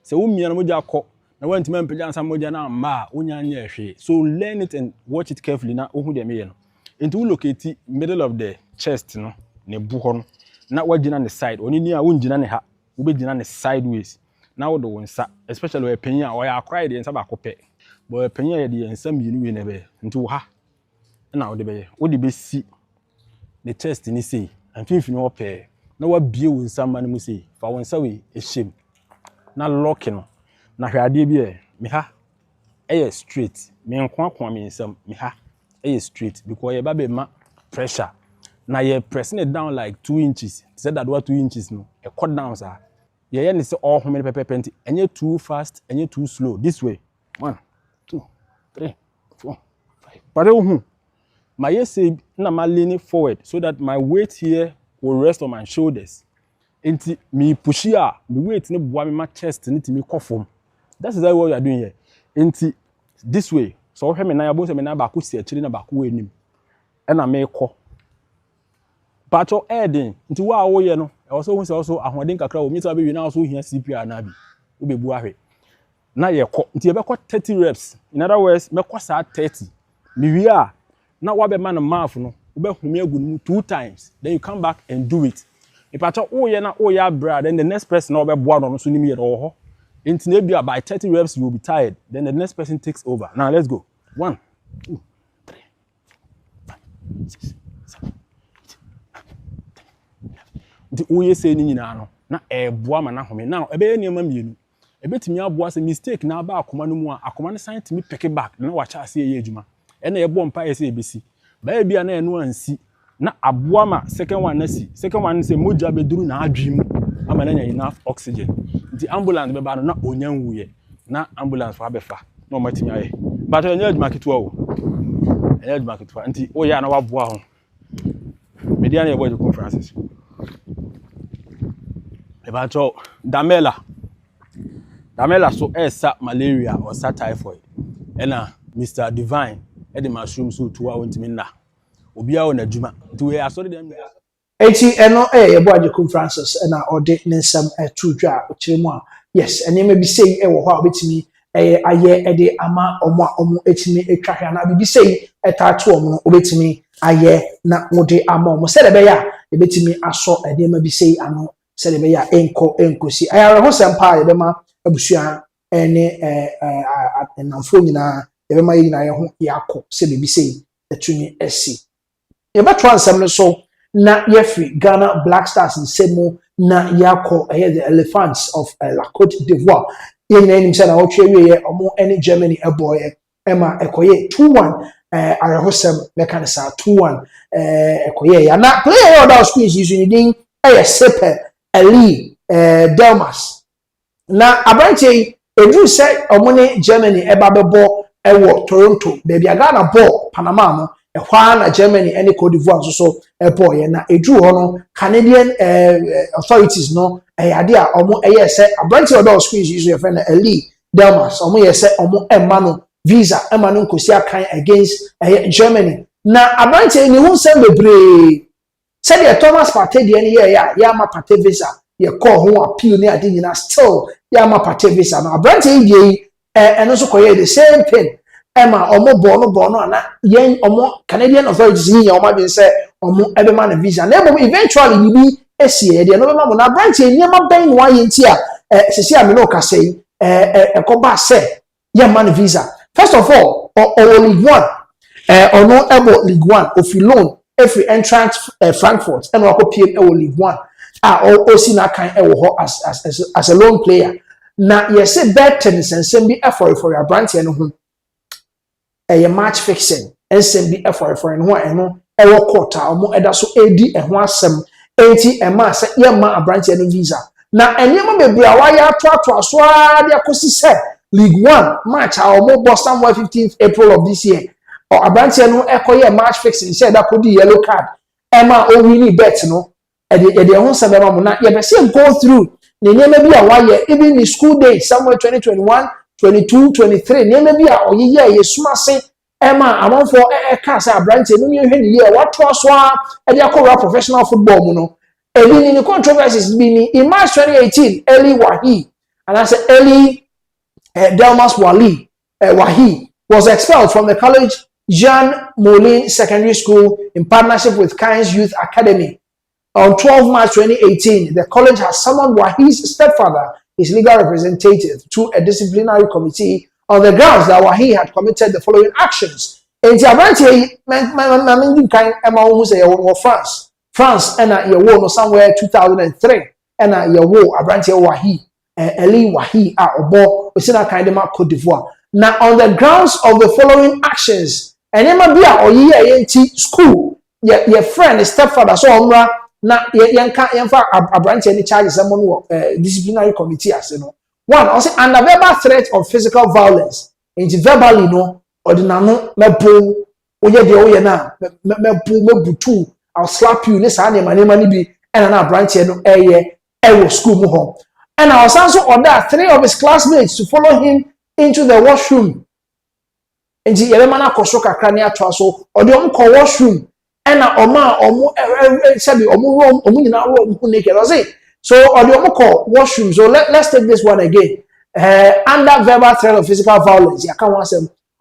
Speaker 4: se umia no moja akọ na want man peja san moja na ma onya anya ehwe so learn it and watch it carefully na ohu de me no enti we locate middle of the chest no ne bu ho no na wagina ne side oni ni a wongina ne ha wo be gina ne sideways na wo do wonsa especially we panya o ya akra de nsa ba kopɛ bo we panya ye de nsa mienu we ne be enti wo ha na wo de be wo de be si the chest ni sei amfimfini wo pɛ na wa bie wonsa ma ne mu sei fa wonsa we ehiem na lock no na hwade bi me ha straight me nko akwa me nsam me ha straight because ye ba be ma pressure na ye pressing it down like 2 inches said that what 2 inches no e cut down sir ye ni say all home pepper penti enye too fast enye too slow this way 1 2 3 4 5 but my ye say na ma leaning forward so that my weight here will rest on my shoulders enti me push here me weight ni boa me ma chest ni timi kofom. That's exactly what you are doing here. Enti this way. So hwe me na yabo se me na ba ko si akiri na ba ko enim. E na me kɔ. Pacho edin. Nti wa wo ye no. E also hu se also ahoden kakra wo mi so be wi na also hia CPR na bi. Wo be bu ahwe. Na ye kɔ. Nti ye be kɔ 30 reps. In other words, me kɔ sa 30. Me wi a na wa be man mouth no. Wo be humi agu no 2 times. Then you come back and do it. If pacho wo ye na wo ya bra then the next person na wo be boa no so ni me ye do ho. By 30 reps, you will be tired. Then the next person takes over. Now let's go. 1, 2, 3, 5, 6, 7, 8, 9, 10. The say ni nyina no. Na boa ma na home. Now ebe ye niam mienu. Ebe timi aboa se mistake na ba akoma no mu a akoma no san timi pick back. Na wa cha ase ye adwuma. E na ye bo mpa ye se ebesi. Ba e bia na eno ansi. Na aboa ma second one na si. Second one say moja beduru na adwim. Ama na enough oxygen. The ambulance be ba no na onya nwuye na ambulance fa befa na o matimi aye but onya adwuma ketewa o onya adwuma ketewa nti o ya na waboa ho media na e boy conferences e ba to damela so esa malaria or sa typhoid na Mr. Divine e de mushroom so to wa wontimi na obi a o na adwuma nti we asori dem
Speaker 1: eti eno yebo Ajekum Francis na ode nensam trudwa okiremu a yes enema bi sei wo ho a obetimi aye ede ama omo etimi etwahwa na bibi sei etatu omo no obetimi aye na wode ama omo se de be ya ebetimi aso enema bi sei ano se de be ya enkosi ayare ho sempa ye be ma abusua ene namfo nyina ye be ma ye nyina ye ho yakọ se bibi sei etumi esi ye beto ansam no so na yefi Ghana Black Stars in Semo na yako the Elephants of La Côte d'Ivoire yen nim say na otwe ye omo any Germany boy ema ekoye 2-1 arehosem mekanisa 2-1 ekoye ya na player other screens using din Sepe Ali Delmas na abranche edu say omo ne Germany eba bebo ewo Toronto baby Ghana ball Panama no ehwa na Germany any Cote d'Ivoire so boy na edu ho no Canadian authorities no ade a omo say abranche other screens use your friend Ali Delmas omo say omo emma visa emma no nkosi akan against Germany na abranche ni hu sem bebre said the Thomas Partey de any ya ma Partey visa ye call ho appeal ni ade nyina still ya ma Partey visa na abranche ye eno so koye the same thing Emma omo bono na yen omo Canadian authorities ni ya omo bin say omo ebe ma na visa na eventually bi esie de no be ma mo na branch nyema ban no aye nti a sisi a me no ka say ekoba say ya ma na visa first of all o League 1 ono ebo League 1 of loan every entrance Frankfurt and wako PM League 1 o si na kan ho as a loan player na yes bet tennis and send be effort for your branch and ho a match fixing ensem bi effort no eno ewo quarter omo eda so edi eho asem enti ema se ye ma abranche no visa na enema bebre awa ya to aso a de akosi se League 1 match a omo Boston 15th April of this year or abranche no ekoye match fixing said that could yellow card Emma o really bet no e de ho sabema mo na ye be say go through ne nyema bi a waye even in school days somewhere 2021 22 23 nyema bi a oyeye ye suma se Emma amonfo ka say abranche no me hwe ne ye what to so a e de akora professional football mu no ebi ni controversies bi ni in March 2018 Eli Wahi and I said Eli Delmas Wahi was expelled from the college Jean Moulin Secondary School in partnership with Cairns Youth Academy. On 12 March 2018, the college has summoned Wahi's stepfather, his legal representative, to a disciplinary committee on the grounds that Wahi had committed the following actions. In France, France, and you somewhere 2003, and you Wahi, Eli Wahi, Obo, Usina Kaidema, Cote d'Ivoire. Now, on the grounds of the following actions, and you might be a school, your friend, a stepfather, so na yanfa a branch any charges someone disciplinary committee as you know. One, also under verbal threat of physical violence, into verbally no, or the nano mepo, oye de oye na, mebutu, I'll slap you, this any money be, and an branch no school mu home. And I was also ordered 3 of his classmates to follow him into the washroom. And the Elemana Kosoka Crania Traso, or the washroom. And sabi room naked. So or the washroom. So let's take this one again. Under verbal threat of physical violence,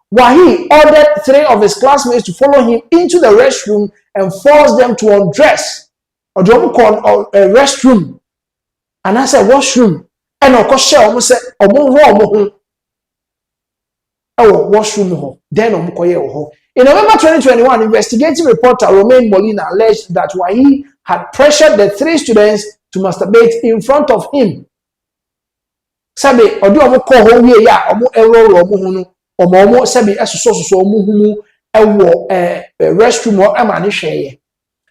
Speaker 1: Wahi ordered 3 of his classmates to follow him into the restroom and forced them to undress. Or the restroom. And I said washroom. And of course, almost said washroom. Then in November 2021, investigative reporter Romain Molina alleged that Wahi had pressured the 3 students to masturbate in front of him. Sabi odi omo ko ho wie ya omo error omo hunu omo sabi esoso omo hunu ewo restroom o ama ne hweye.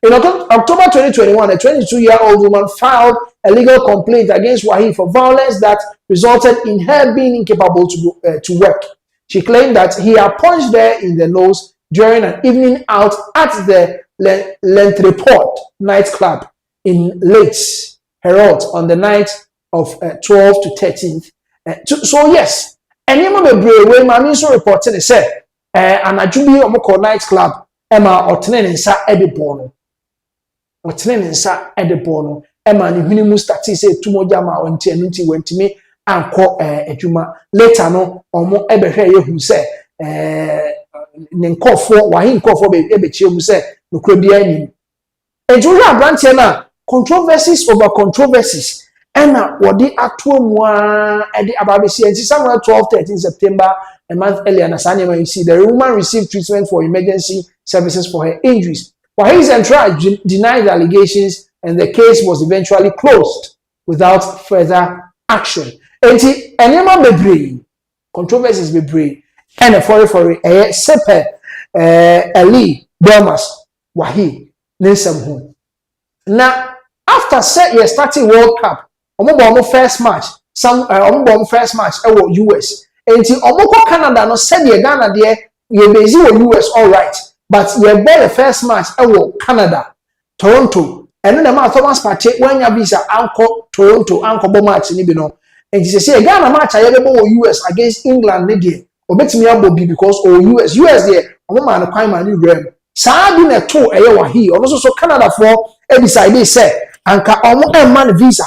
Speaker 1: In October 2021, a 22-year-old woman filed a legal complaint against Wahi for violence that resulted in her being incapable to work. She claimed that he had punched her in the nose during an evening out at the L'Entreport nightclub in Leeds, Herald, on the night of 12th to 13th. So yes, and you remember when my minister reported, said, "An ajubi omoko nightclub, Emma or tenensa edibono, or tenensa edibono, Emma ni minimum stati say tumojama or nti went to me." Anko ejuma later no omo ebehwe ye hu se ne nkofo wahi nkofo be ebechie hu se nokura bia ni ejura abrantie na controversies over controversies ena wodi atomu a ede ababesi enti somewhere 12-13 September a month earlier na sanya you see the woman received treatment for emergency services for her injuries. Wahi's entourage denied the allegations and the case was eventually closed without further action. Enti enema bebree controversies bebree and for sepe Eli Delmas Wahi nensem ho na after set year starting World Cup omo first match first match US enti omo Canada no said ye Ghana there ye bezi US all right but ye the first match Canada Toronto and then Thomas Partey when ya visa anko Toronto anko bo match ni bi no. And she say Ghana match ayebebo US against England ne dey obetimi abobi because US there omo man kwan man ni rem saa bi na to eye Wahi ono so Canada for e decide say anka omo man visa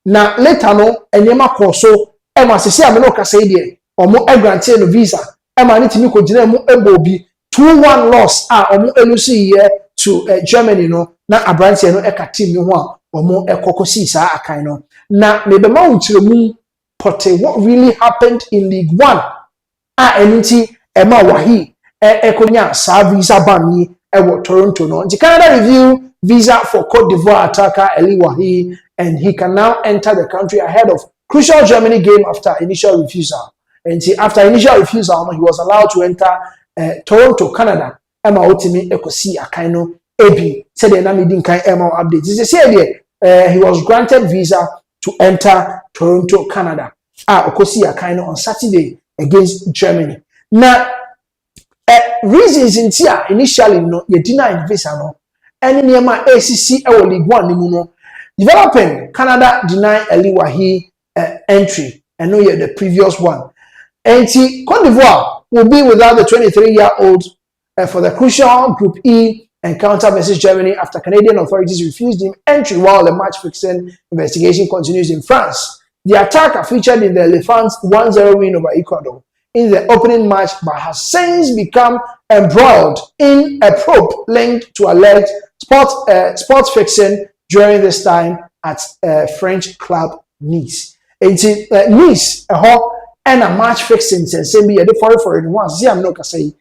Speaker 1: na later no enyema koso e ma sese ameno ka say there omo grant no visa e ma ni timi ko gina mu ebobi 2-1 loss omo elusi here to Germany no na abrantie no e ka team ni ho a omo ekokosi saa akan no na mebema unchiremu pote what really happened in League 1 eniti ema Wahi ekonya sa visa ban ni ewo Toronto no nti Canada review visa for Cote d'Ivoire attacker Eli Wahi and he can now enter the country ahead of crucial Germany game after initial refusal. And after initial refusal he was allowed to enter Toronto, Canada. Emma Otimi ekosi akaino ebi said the name didn't kind Emma update. He said he was granted visa to enter Toronto, Canada. Okosi akaino on Saturday against Germany. Now reasons in tia initially no ye deny visa no any niema ACC e League 1 ni mu no developing Canada deny Ali Wahi entry and no the previous one. And Cote d'Ivoire will be without the 23-year-old for the crucial Group E encounter versus Germany after Canadian authorities refused him entry while the match fixing investigation continues in France. The attacker featured in the Elephants 1-0 win over Ecuador in the opening match but has since become embroiled in a probe linked to alleged sports fixing during this time at French club Nice. Nice, and a match fixing says, "Send me a for it once." I'm not say,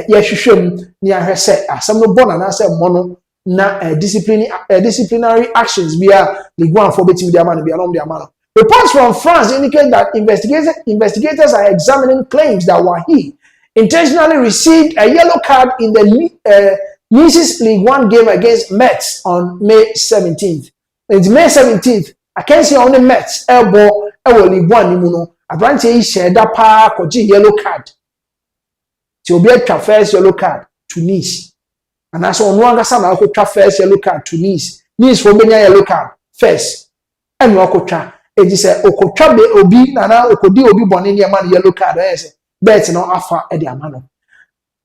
Speaker 1: "Yes, you should." Near her said, "Some no born and I said mono na disciplinary actions via the one for betting their man beyond their man." Reports from France indicate that investigators are examining claims that Wahi intentionally received a yellow card in the Nice's League 1 game against Metz on May 17th. It's May 17th. I can't see only Metz elbow League 1 imuno. Abranche yi shared that pa koji yellow card. To be a first yellow card to Nice. And that's on one sana ko first yellow card to Nice. Nice for benya yellow card first. And wako tra. It is a okotwa be obi na okodi obi boni ne man yellow card bet no afa e de amano.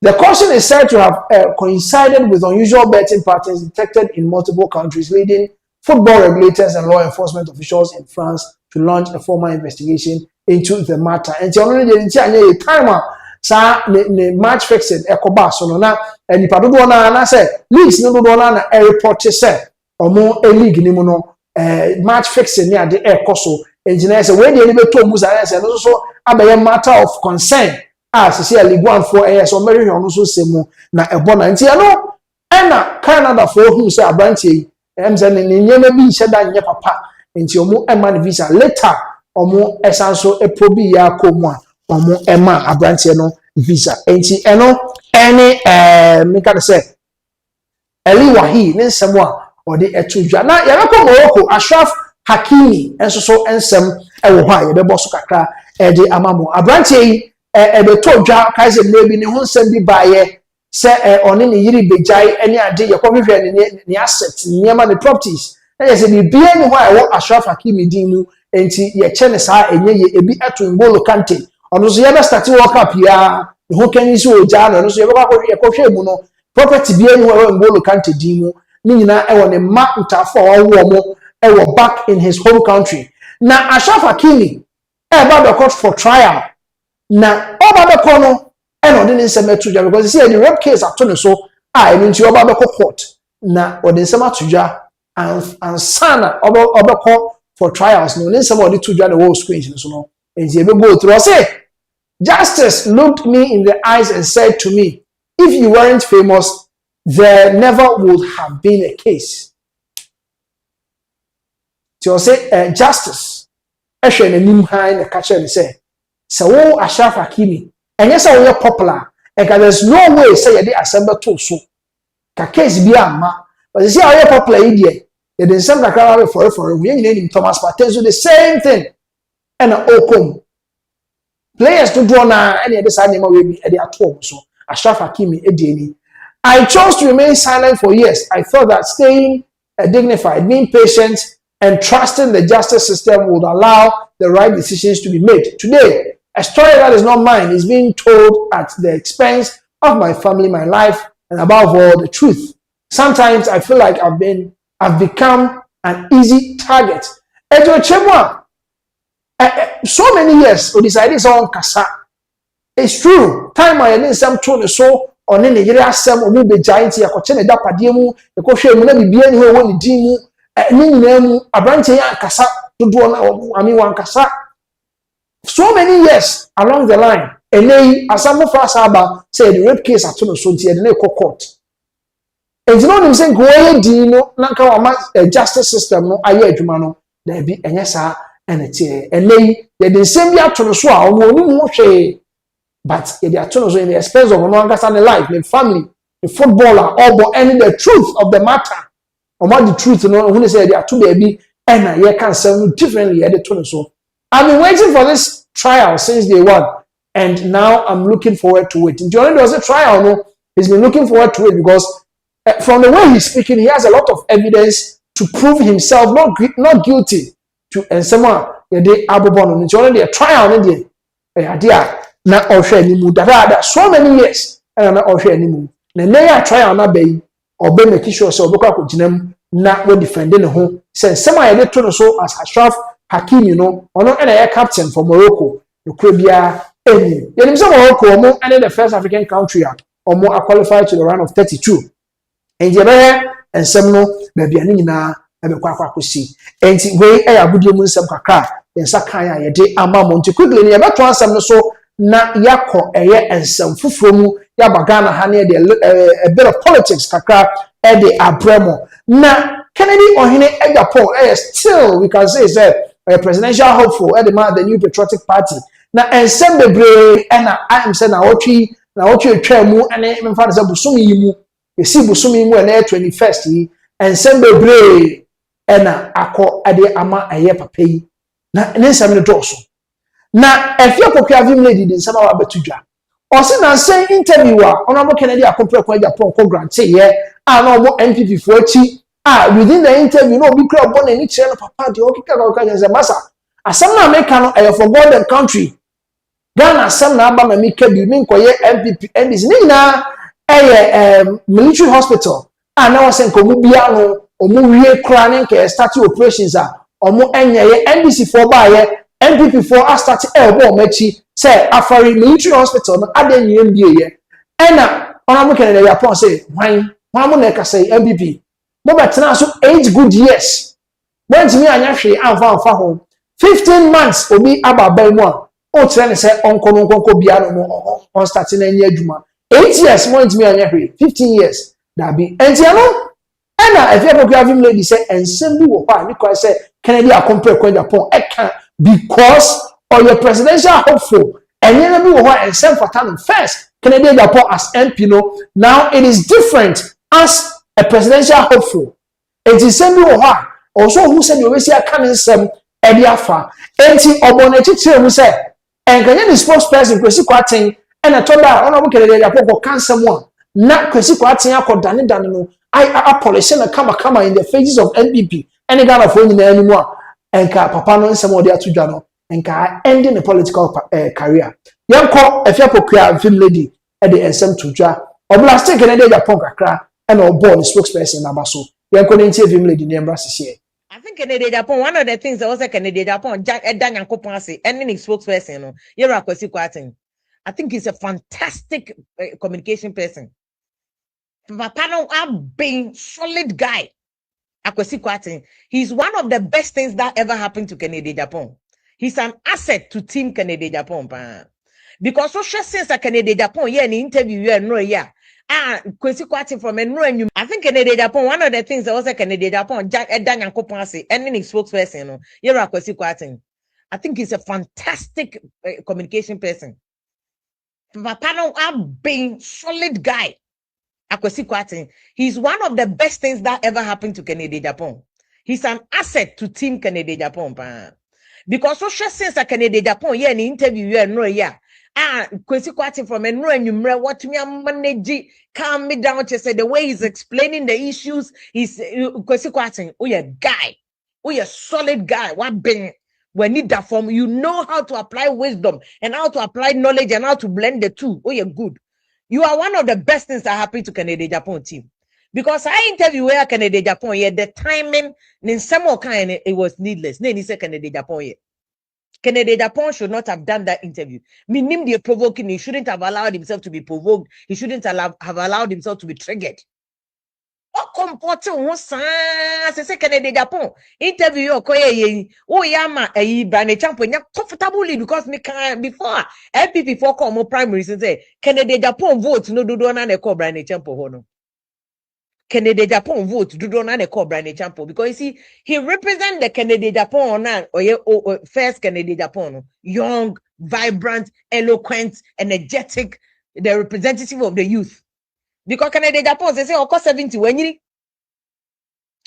Speaker 1: The caution is said to have coincided with unusual betting patterns detected in multiple countries, leading football regulators and law enforcement officials in France to launch a formal investigation into the matter. And the timer sa ne match fixing ekoba so no na nipa dodo na say leagues no dodo na report say omo league ni mu no match fixing ni ade ekoso engineer say we dey ni beto mu say no so abaye matter of concern as say League 1 for so very no so semu na ebo na ntia no na Canada for who say abranche say ni nyema bi sheda nye papa nti omo ema visa later omo esanso eprobi ya komu a omo ema abranche no visa nti eno me ka say Ali Wahi ne nsemo a ode etudwa na ya ko Morocco Ashraf Hakimi enso so ensem ewo ho a ye bebo so kakra de amamo abranche yi ebetodwa kaise maybe ne ho nsem bi baaye se oni ne yiri bejai ene ade ye ko hwehwe ne asset niema ne properties na ye se bi bia ni ho a wo Ashraf Hakimi din mu enti ye che ne saa enye ye ebi ato Ngolo Kante ono so ye be start world cup ya ne ho kan isi oja no so ye be ko hwe mu no property bia ni ho a Ngolo Kante din mu ni nyina ewo ne ma ntafo a wo mo ewo back in his home country na Ashraf Hakimi ba be court for trial na oba be ko no e no de nsem atudwa because see the rape case ato ne so a enu nti oba be court na o de nsem atudwa and sana oba ko for trials no nsem o de tudwa the whole screen so no enti e be go through say justice looked me in the eyes and said to me, if you weren't famous there never would have been a case. So say justice ehwe nanim han na ka kire say wo Ashraf Hakimi enye say wo popular there's no way say you dey assemble to so ka case bi ama but say wo popular idea you dey some kakra for we nyina Thomas Partey so the same thing and okom players to draw na and dey say name we bi dey ato so Ashraf Hakimi edieni. I chose to remain silent for years. I thought that staying dignified, being patient, and trusting the justice system would allow the right decisions to be made. Today, a story that is not mine is being told at the expense of my family, my life, and above all, the truth. Sometimes I feel like I've become an easy target. So many years, we decided on Kasa. It's true. Time I didn't some tone so. On ne yere asem omu be giant yakoche ne dapade mu ekohwe mu na bibia ni ho woni din mu ni nyina mu abranche ya kasa dodo na ami wan kasa so many years along the line enei asamu fa saba say the rape case atono so ntie de na court ejino nim say go ye din no na nka wa justice system no aye adwuma no na bi enye sa enete enei ye de nsem bi atono so a omo oni mu hwe. But if they are told in the expense of no understand the life, the family, the footballer, or any the truth of the matter, or what the truth, you know, when they say they are too baby, and you can sell differently at the tone. So I've been waiting for this trial since day one, and now I'm looking forward to it. During there was a trial, no, He's been looking forward to it because from the way he's speaking, he has a lot of evidence to prove himself not guilty to and someone the abobon no the trial no the idea na ohwe animu dada so many years na ohwe animu na na trial na bay obe make sure so obekwa koginam na we defend ne ho say someone dey to no so as Ashraf Hakimi no ono na captain for Morocco no krabia eni yenim say Morocco omo and the first African country omo qualified to the round of 32 and yebe ensem no ba bia ne nyina abekwa akwakosi enti we agudie mu nsem kakra yensa kan ya yede ama monti quickly ne yebeto ansem no so na yakọ ensem fufuro mu yabagana ha ne a bit of politics kakra de abremo na Kennedy ohene Japan still we can say is a presidential hopeful the new patriotic party na ensem bebre na I am saying na otwi twa mu ene me fa say busumi yi mu esi busumi mu na 21st yi ensem bebre na akọ ade ama papa yi na ne nsem ne doso na efia kokua vim lady din sama wa betudwa o se na say interviewer honorable Kennedy akompre kwa Japan ko grant ye na omo NPP for achi within the interview no be crowd born any chere no papa de okika ka say masa asem na make no for God and country Ghana asem na aba ma me ka bi me nkoye NPP NDC ni na military hospital na was nkomu bia no omo wie kra ne nke start operations omo enye NDC for ba ye NPP for start elbow machi say afari military hospital no ade nyem bie ye na honorable Kennedy Japan say why mo na ka say NPP mo betena so 8 good years when me anya hwe amfa ho 15 months obi ababa mu o tire ne say onko bia no on start na nya adwuma 8 years mo me anya hwe 15 years da bi entia no na if you program him lady say ensem bi wo pa ni kwa say Kennedy akompre kwa Japan because or your presidential hopeful and you know be what ensem fatan first Kennedy Japan as MP no now it is different as a presidential hopeful it is same bi wo also who said you see aka nsem e dia fa enti obonachi tire mu say enkanye the spokesperson kwesi kwaten and toda honorable Kennedy Japan ko cancel one na kwesi kwaten akodane dane no I apologize na kama in the faces of NPP any kind of phone anymore enka papa no nsem odi atudwa no enka ending the political career yanko efia pokua film lady e de ensem tudwa oblastic Kennedy Japan kakra and obo spokesperson na baso yanko ne ntie film lady ne mbra sisi
Speaker 7: I think Kennedy Japan one of the things that was Kennedy Japan dan yankopon ase ending spokesperson no yera kwasi kwaten I think he's a fantastic communication person. Papa no being solid guy. Akwesi Kwatin. He's one of the best things that ever happened to Kennedy Japan. He's an asset to Team Kennedy Japan. Because so since Kennedy Japan, yeah, in interview, yeah, no, yeah. Kwesi Kwatin from Enro. I think Kennedy Japan, one of the things that was Kennedy Japan, Dan Yankopon ending spokesperson, no, yeah, Kwesi Kwatin. I think he's a fantastic communication person. Papa no being solid guy. Akwesi Kwatin. He's one of the best things that ever happened to Kennedy Japan. He's an asset to Team Kennedy Japan. Because so since Kennedy Japan, yeah, in interview, yeah, no, yeah. Kwesi Kwatin from Enro, what me manage, calm me down to say the way he's explaining the issues, he's Kwesi Kwatin, oh yeah, guy, oh yeah, solid guy, what been when need that form, you know how to apply wisdom and how to apply knowledge and how to blend the two. Oh yeah, good. You are one of the best things that happened to Kennedy Japan team. Because I interview where Kennedy Japan, yeah, the timing, in some kind, it was needless. Then he said Kennedy Japan, yeah. Kennedy Japan should not have done that interview. Meaning the provoking, he shouldn't have allowed himself to be provoked. He shouldn't have allowed himself to be triggered. Oh, comporting one say Kennedy Japan interview your koye oh yama Brane Champo comfortably because me can before LPP for come primary say Kennedy Japan vote no do na ne call Brane Champo hono Kennedy Japan vote do na ne call Brane Champo because you see he represent the Kennedy Japan na first Kennedy Japan young, vibrant, eloquent, energetic, the representative of the youth. Because Kennedy Japan say oko 70 when you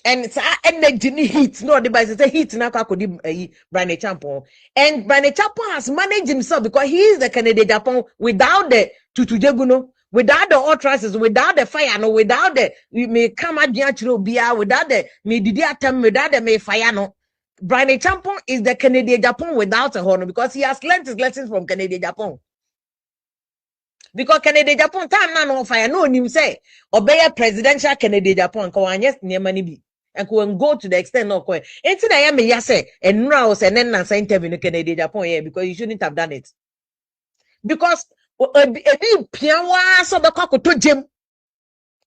Speaker 7: and it's energy heat no the by say heat na kwa kodi Brane Champo and Brane Champo has managed himself because he is the Kennedy Japan without the tutujeguno without the utterances, without the fire, no, without the we may come at Bia, without the me did without the may fire, no. Brian Champon is the Canadian Japan without a honor because he has learned his lessons from Canadian Japan. Because Canadian Japan time na no fire no him say obey presidential Canadian Japan ko anyes niema ni bi and go to the extent no ko enti na ya me ya say enura was and then answer interview no Canadian Japan here because you shouldn't have done it because ebi piawa so be kwakoto jem.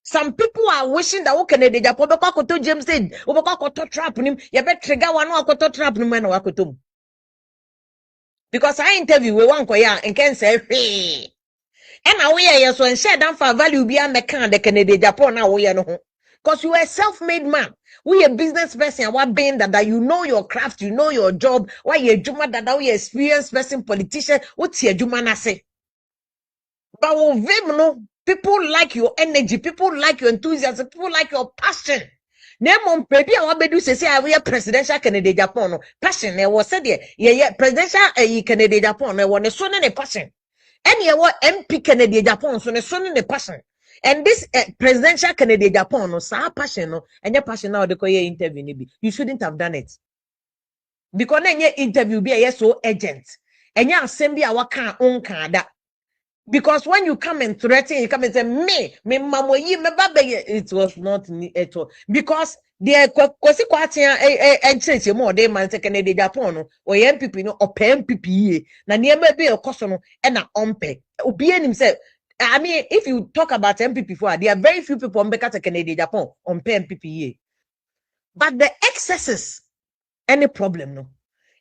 Speaker 7: Some people are wishing that Canadian Japan be kwakoto jem said o be kwakoto trap nim ye be trigger one kwakoto trap nim na wakoto because I interview we wan ko ya and can say hey. And now we are so and share down for value be a mekan the Canadian Japan now we are no because you are a self-made man. We a business person what being that you know your craft, you know your job, why you juma that we experienced person politician, what's your juma na say? But no, people like your energy, people like your enthusiasm, people like your passion. Name baby I want to say we are presidential Canadian Japan no passion there was said there yeah presidential Canadian Japan no one so na passion. And you what MP Canadian Japan so ne the passion. And this presidential Canadian Japan no sa passion no and your passion now the koye interview ni bi. You shouldn't have done it. Because then your interview be so urgent. And your assembly our can own that. Because when you come and threaten, you come and say, me mama me baba, it was not at all. Because they kwasi kwatia change more they man say Canadian Japan or MPP no or MPP na niema be a cost no and na ompe. Obi himself. I mean, if you talk about MPP for there are very few people on Becca Canadian Japan on MPP. But the excesses, any problem no.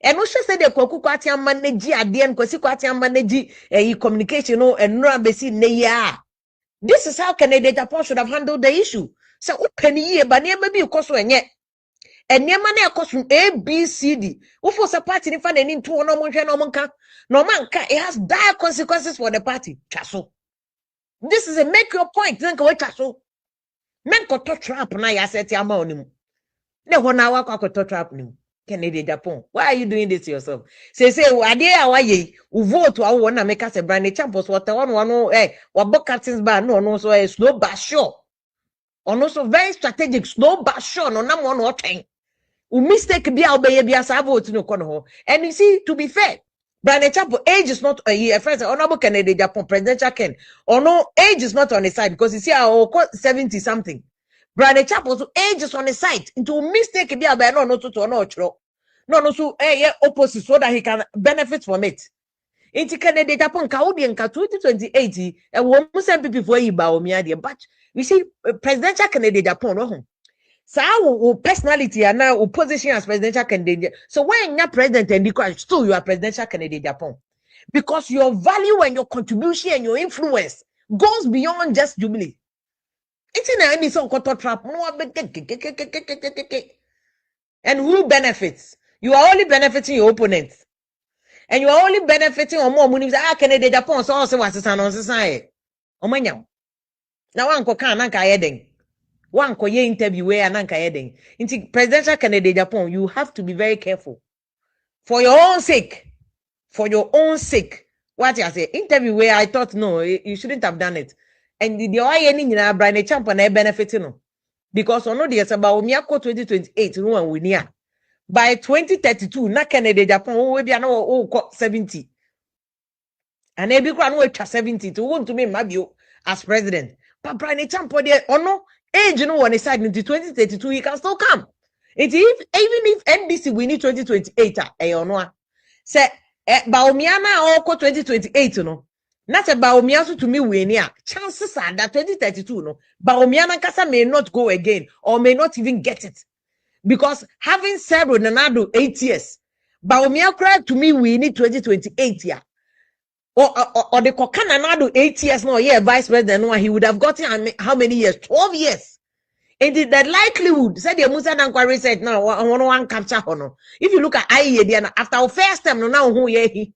Speaker 7: And we should say the kwaku kwatia manage adien kwasi kwatia manage communication no and no besi ne ya. This is how Canadian Japan should have handled the issue. So open year but near maybe cost enye. And near money cost from A B C D. What for party if an into no monka no man it has dire consequences for the party. Chaso. This is a make your point. Then go chaso. Men ko to trap na ya set ya ma onimu. Ne ho na wa ko to trap nimu. Canadian Japan. Why are you doing this to yourself? Say, why ye vote to our make us a brand champions what what captain's bar no so a slow but sure. Or no so very strategic, slow but sure, no one watching. Mistake be obey be as vote no kono. And you see, to be fair, Brand Champo age is not a friend, honorable Canadian Japan presidential Ken. Or no, age is not on his side because you see our 70 something. Brand Chapo's age is on his side. Into mistake be a no to no so opposite so that he can benefit from it. Into Canada Japan Canadian 2028 and one people for you but we see presidential Canada Japan no so personality and now position as presidential candidate. So when you're president and still you are presidential Canada Japan because your value and your contribution and your influence goes beyond just Jubilee. It's in any song called trap. And who benefits? You are only benefiting your opponents. And you are only benefiting on more money. Canada Japan so also was on society. Omanyam. Now one ko kan nanka yeding. One ko ye interview where nanka yeding. Into presidential Canada Japan, you have to be very careful. For your own sake. For your own sake. What I say? Interview where I thought no, you shouldn't have done it. And the why any Brian Champion are benefiting no. Because on the about Miyako 2028 no one near. By 2032, na Canada Japan will be an 70. And every one will 70 to want to me Mabio as president. But Brian Champion there or no age no one side into 2032, he can still come. Even if NDC we need 2028 or no. Say Baomiana or 2028 no. Not about Baomiasu to me we near. Chances are that 2032 no. Baomiana Kasa may not go again or may not even get it. Because having served Ronaldo 8 years, Baumia cried to me we need 2028 yeah. Or the Ronaldo 8 years no yeah vice president no he would have gotten how many years? 12 years. And the likelihood said the Musa Inquiry said now one capture hono. If you look at IE after our first time no now who yeah he.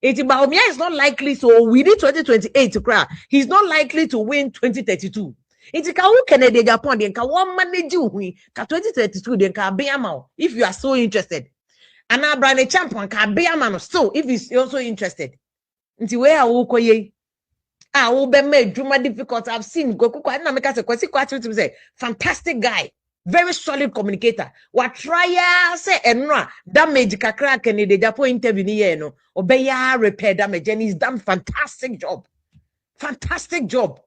Speaker 7: Baumia is not likely so we need 2028 to cry. He's not likely to win 2032. It's Canada Japan, then can one manage you 2032, then can be a if you are so interested. And now Brian Champion can be a man still if he's also interested. Until where I will Ah, wo be made Juma difficult. I've seen Goku na make say kwesi kwati to say fantastic guy, very solid communicator. What try say enra damage kakra Kennedy Japo interview ni ye no. Obeya repair damage and he's done fantastic job. Fantastic job.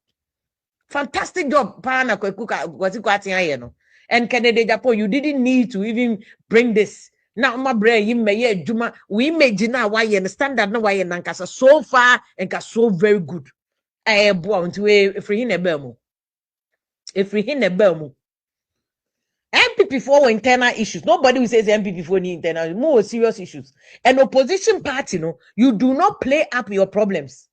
Speaker 7: Fantastic job. Pana kwesi kwati ye no. And Kennedy Japo, you didn't need to even bring this. Now my brain you may Juma we may jina why and standard no why nankasa so far and so very good. I want to if we in a belmo. If we in a belmo. MPP for internal issues. Nobody will say MPP for any internal, more serious issues. An opposition party, no, you do not play up your problems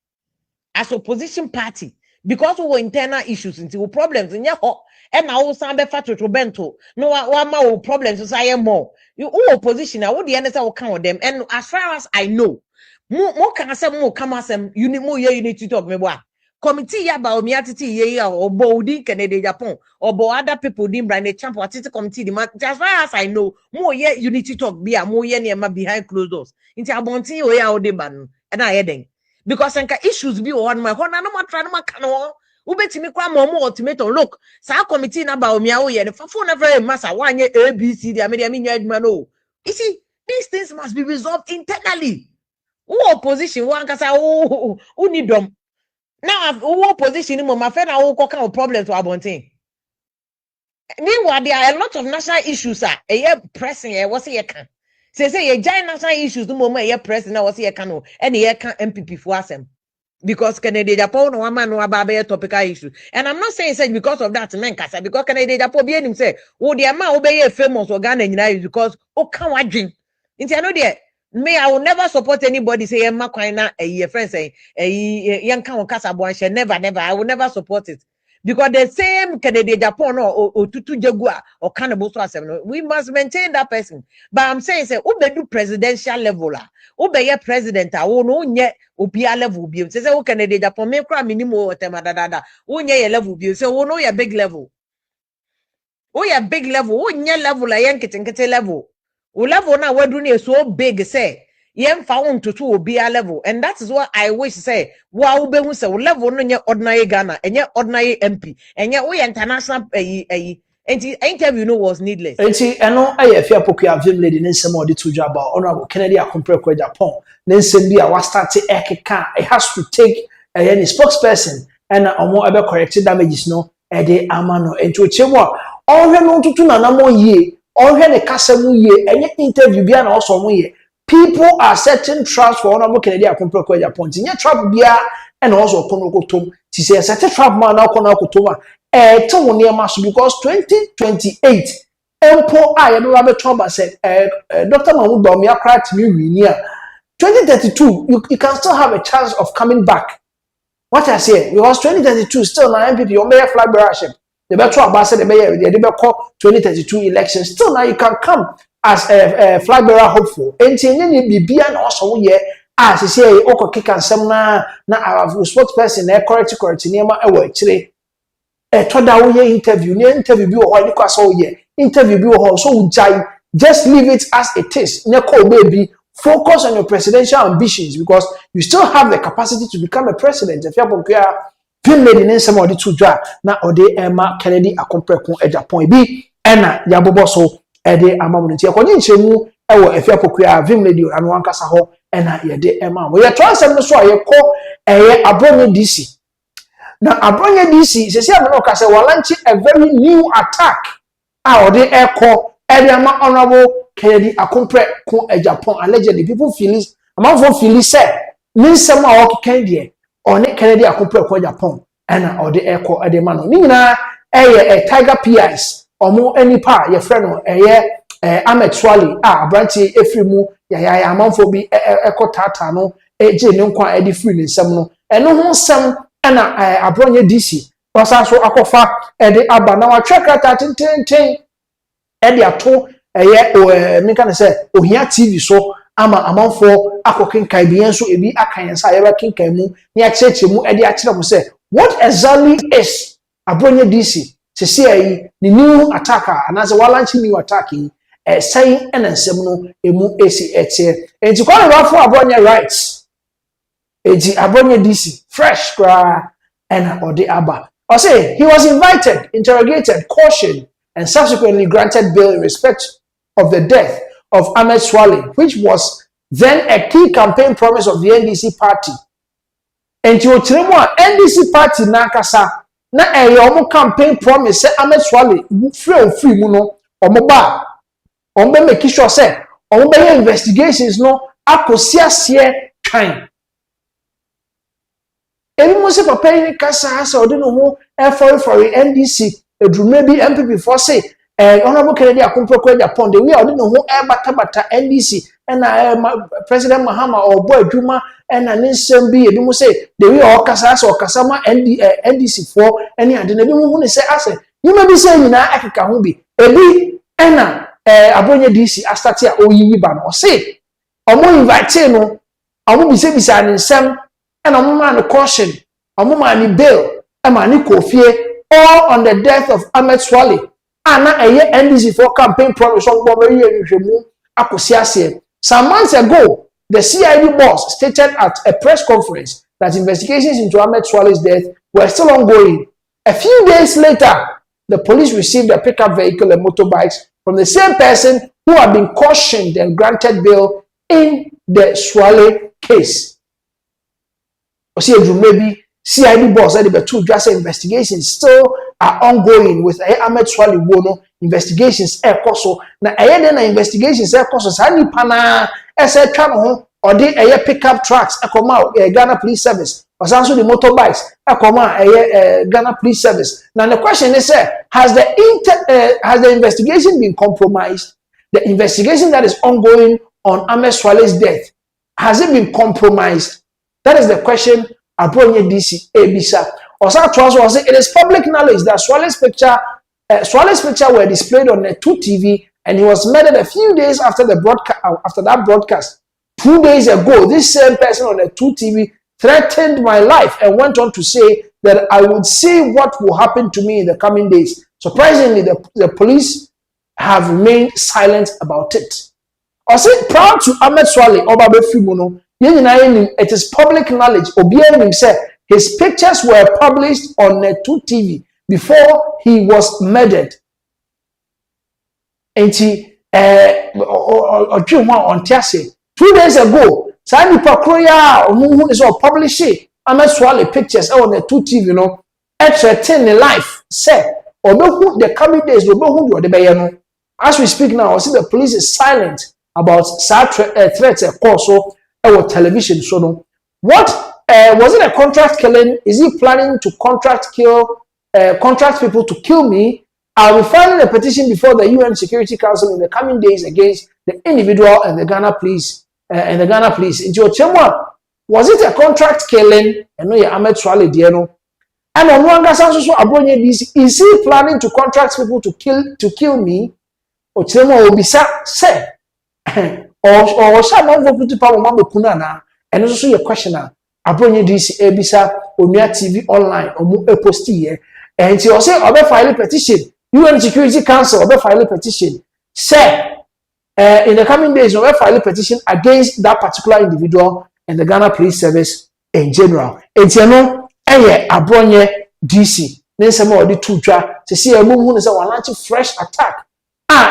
Speaker 7: as opposition party because we internal issues into problems in your home. And now some be fat to bento. No one more problems so I am more. You opposition, I would the answer will count them. And as far as I know, more can say more come as you need more you need to talk me what. Committee ya ba omi atiti ye ya obo udi Canada Japan obo other people din brand the champ atiti committee the as far as I know more ye unity talk be a more ye near behind closed doors into abonti o ya ode ban and I heading because enka issues be on my hona no try no kan ubetimi kwa mo ultimatum look sa committee na ba omi awo ye the phone na very massa wanye ABC the media me adman no you see these things must be resolved internally who opposition one kasa who need them. Now, who position him, my friend, I will call problems to Abontin. Meanwhile, there are a lot of national issues. A pressing, what's a can say a giant national issues. The moment you're pressing, now what's a can and a can MPP for us. Because Canada Japan, no man, no about topical issue. And I'm not saying because of that, man, because Canada Japan be him say, oh, the amount obey famous organ and because oh, can't I drink? Into I know there. Me, I will never support anybody say Emma Quina a friend saying a young count Casablanche. Never. I will never support it. Because the same Canada Japan or Tutu Jaguar or Cannibal Swasem, we must maintain that person. But I'm saying say Ube do presidential level. Ube ye president, I won't know yet Ubia level be. Say oh Canada Japan me cry minimum or temadada. Oh ye level be. Say oh no ya big level. Oh ya big level. Oh nye level la yankete level. O level now we're doing is so big, say, yen found to be a level, and that is what I wish say. Wow, be who say level no ordinary Ghana, and yet ordinary MP, and yet we international interview no was needless.
Speaker 1: Enti eno aye fia pokuya vim lady nsem odi tuju about honorable Kennedy Akumpre kwa Japan. Nsem bi a wa start ekeka, it has to take any spokesperson and omo ebe corrected damages no e de amano enti ochemo ohwe no tutu na namo ye. Onhe ne kasemu ye enye interview bia na oso mo ye people are setting traps for honorable Kennedy Akumpre kwa Japan tinye trap bia and also kono kotom ti say set trap man na kono kotom a to wo ne maso because 2028 empo a ye no be toba said Dr. Mahmoud Bawumia akra timi wini a 2032 you can still have a chance of coming back. What I say because 2032 still na MPP on be flag bearership. The better ambassador, the call 2032 election. Still now you can come as a flag bearer hopeful. And you be an also ye as you say, Oko kick and some na spokesperson, correct near actually a toda interview, near interview be or interview be or so just leave it as it is. Neko baby, focus on your presidential ambitions because you still have the capacity to become a president. If you Film lady in some of the two dra na ode Emma Kennedy Akumpre kwa Japan bi ena yabobo so ede amamunti akonye nchemu ewo efia pokuya film lady anu ankasa ho ena yede Emma wo ye transfer no so ayeko eye abronye DC na abronye DC sesi am no kase walanchi a very new attack a ode eko ede ama honorable Kennedy Akumpre kwa Japan allegedly people feel say ninsem a wokikan de on Kennedy Akumpre kwa Japan and or the echo at the man. Nina a tiger PIs or more any part, your friend or amateur brandy efrimu ya manfo bi echo tatano eje nkwa edi free nsem no eno ho nsem na abronye DC wasa so akofa ede aba na wa track tatenten ede ato me kan say ohia TV so ama amanfo akokenkan bi enso ebi akanyensa yeba kenkan mu ni acheche mu ede akire mu say what exactly is abronye DC se say ni new attacker anaze walanchi new attacking saying ensem no emu esi etie enti kwa na fo abronye rights Eti abonye DC fresh cry and ode aba. Or say he was invited, interrogated, cautioned, and subsequently granted bail in respect of the death of Ahmed Swale, which was then a key campaign promise of the NDC party. And you NDC party nakasa na omo campaign promise say Ahmed Swale free mu no omo ba omo be make sure say omo be investigations no akosi ase twan. Ebi mo se papa yi kasa asa ode no ho for NDC edrume bi MPP for say honorable Kennedy Akumpoko Japan the way ode no ho bata NDC and President Mahama or boy adwuma and an insem bi ebi mo say the way okasa asa okasa ma NDC for any ade na ebi mo hu ne say asa you may be saying na akeka ho bi ebi na abonye DC astati a oyiyi ba no say omo invite no omo bi se bisa ne nsem and a man caution, a woman bail, a man kofie, all on the death of Ahmed Swale. And now a year NDC for campaign promise on Akosiase. Some months ago, the CID boss stated at a press conference that investigations into Ahmed Swale's death were still ongoing. A few days later, the police received a pickup vehicle and motorbikes from the same person who had been cautioned and granted bail in the Swale case. See, maybe CID boss said the two just investigations still are ongoing with Ahmed Swale Wono investigations so na then investigations so sani pana channel or the pickup trucks Ghana Police Service or also the motorbikes Ghana Police Service. Now the question is has the investigation been compromised? The investigation that is ongoing on Ahmed Swale's death, has it been compromised? That is the question Abronye DC Ebisa. Also, it is public knowledge that Swale's picture were displayed on the 2 TV, and he was murdered a few days after the broadcast. After that broadcast, 2 days ago, this same person on the 2 TV threatened my life and went on to say that I would see what will happen to me in the coming days. Surprisingly, the police have remained silent about it. Also, proud to Ahmed Swale Obabe Fimono. It is public knowledge. Obianim said his pictures were published on 2 TV before he was murdered. And he on 2 days ago, Sani Pakroya who is all publishing Ahmed Swale pictures on the 2 TV, you know, threaten the life. Say, or the coming days will be the as we speak now, I see the police is silent about threats also our television. So no, what was it a contract killing? Is he planning to contract people to kill me? I'll be filing a petition before the UN Security Council in the coming days against the individual and the Ghana police. Into your chamber, was it a contract killing? And no, you're Ahmed Swale Dieno. And on one is he planning to contract people to kill me? Or chamber will be said. Or someone will put power mama kunana and also your questioner abronye DC ebisa onua TV online omu post here and you say obe file petition UN Security Council obe file petition say in the coming days obe file petition against that particular individual and the Ghana Police Service in general. And you know abronye DC then some of the two twa to see a move is a launch fresh attack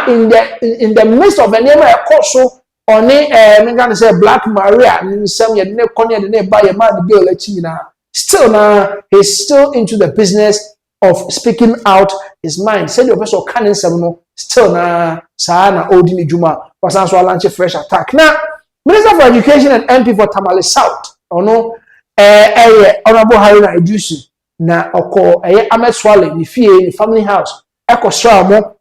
Speaker 1: in the midst of a name so on I'm gonna say Black Maria, some still now he's still into the business of speaking out his mind. Said the person canning still na Sana Odini Juma was also launch a fresh attack. Now, Minister for Education and MP for Tamale South, or no, Honorable Haruna Idusi, na oko Ahmed Swale, ni fie, family house, Eko Stramo.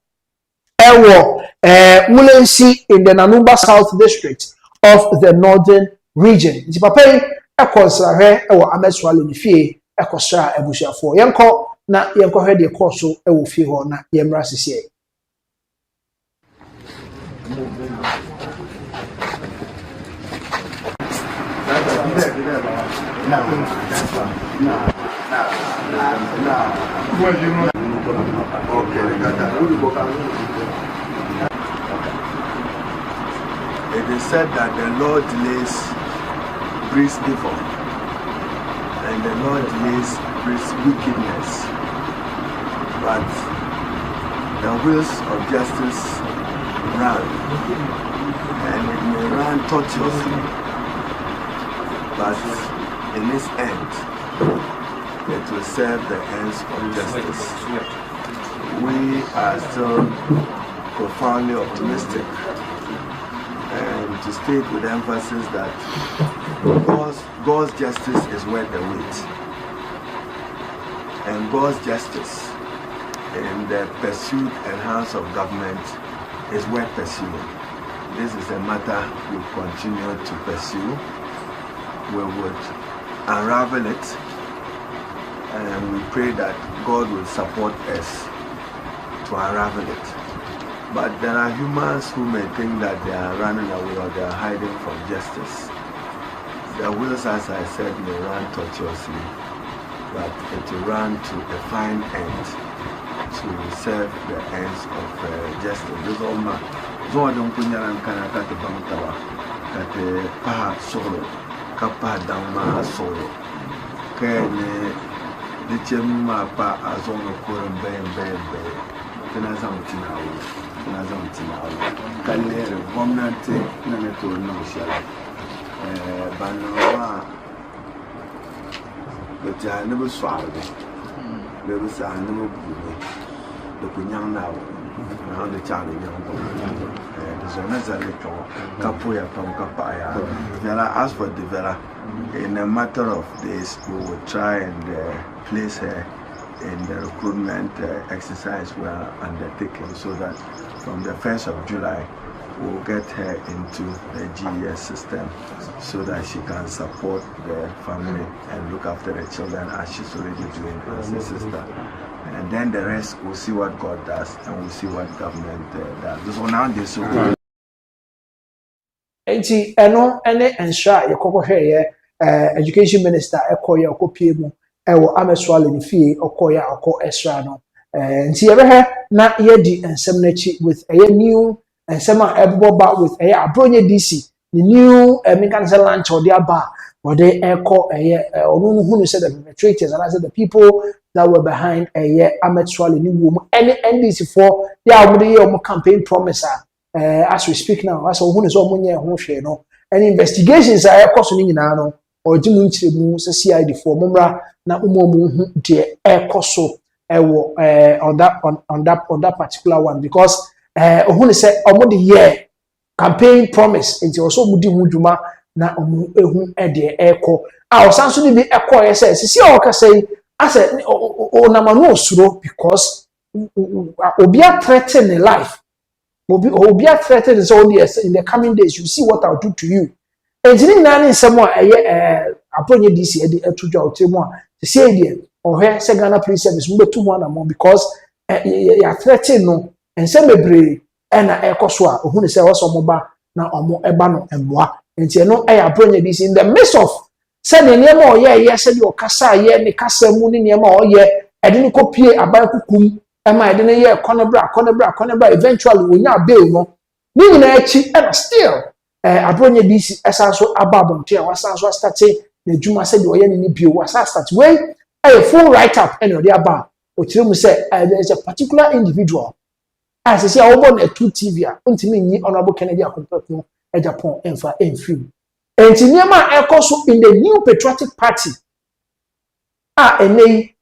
Speaker 1: Mulensi in the Nanumba South District of the Northern Region. Nti papa ekonsra ewo Ahmed Swale ni fie ekosra ebusuafo. Yenko na yenko hwe de koso ewo fie ho na yemra sisi.
Speaker 8: It is said that the Lord delays brings evil, and the Lord delays wickedness, but the wheels of justice run, and it may run tortuously, but in its end, it will serve the ends of justice. We are still profoundly optimistic, and to state with emphasis that God's justice is worth the wait, and God's justice in the pursuit and hands of government is worth pursuing. This is a matter we continue to pursue. We would unravel it, and we pray that God will support us to unravel it. But there are humans who may think that they are running away or they are hiding from justice. The wheels, as I said, may run tortuously, but it will run to a fine end to serve the ends of justice. This all man. So I don't put your hand at the Bangtawa, at the Paha Solo, Kapa Dama Solo, Kane, the Chemma Pa Azono Kurum Ben. Tinazamtina, Kalere, Bomnante, Nameto, no shell. Banova, but I never swallowed it. There was a number the Punyang now, around the Charlie Young. There's another little Capoya from Capaya. Vera asked for the Vera. In a matter of days, we will try and place her in the recruitment exercise we are undertaking, so that from the 1st of July we'll get her into the GES system so that she can support the family and look after the children as she's already doing as a sister. And then the rest, we'll see what God does and we'll see what government does. So now this will
Speaker 1: eno ene ensha yekoko hweye education minister ekoye okopie mu ewo ameswale ni fie okoya oko esra no nti yebehe na yedi ensem nachi with a new ensem a eboba with a abronye DC the new mechanical launch or their bar or they echo onu who said the perpetrators and I said the people that were behind ameswale ni woman any NDC for their campaign promise as we speak now as who is omunye ho hwe no any investigations are ekoso ni nyina no or di mu nchiremu se CID for mumra na umomu hu de ekoso ewo on that particular one because who say omo the year campaign promise nti also mudi hu dwuma na omu ehu de eko a osanso ni bi eko ye say sisi o ka say ase o na manu osuro because obi a threaten in life obi a threaten so in the coming days you see what I'll do to you enjini na ni nsemo aponye DC e atudwa otemu a sisi e ohwe se Ghana Police Service mbetu ho na mo because ya threaten no ensem bebre na ekoso a ohunu se woso moba na omo eba no emwa enti no aponye DC in the midst of se ne niam oye se de okasa ye ne kasa mu ne niam oye ede ne kopie aban kukum ema ede ne ye konebra eventually onya bail no ni nyina achi and still aponye DC esanso ababonte a wasanso start na djuma se de oye ne bio wasa start wey a full write up and the aba o kiremu say there is a particular individual as say obo na 2 TV a untimi nyi honorable Kennedy Akompeko e Japan enfa enfim enti niema ekoso in the new patriotic party enei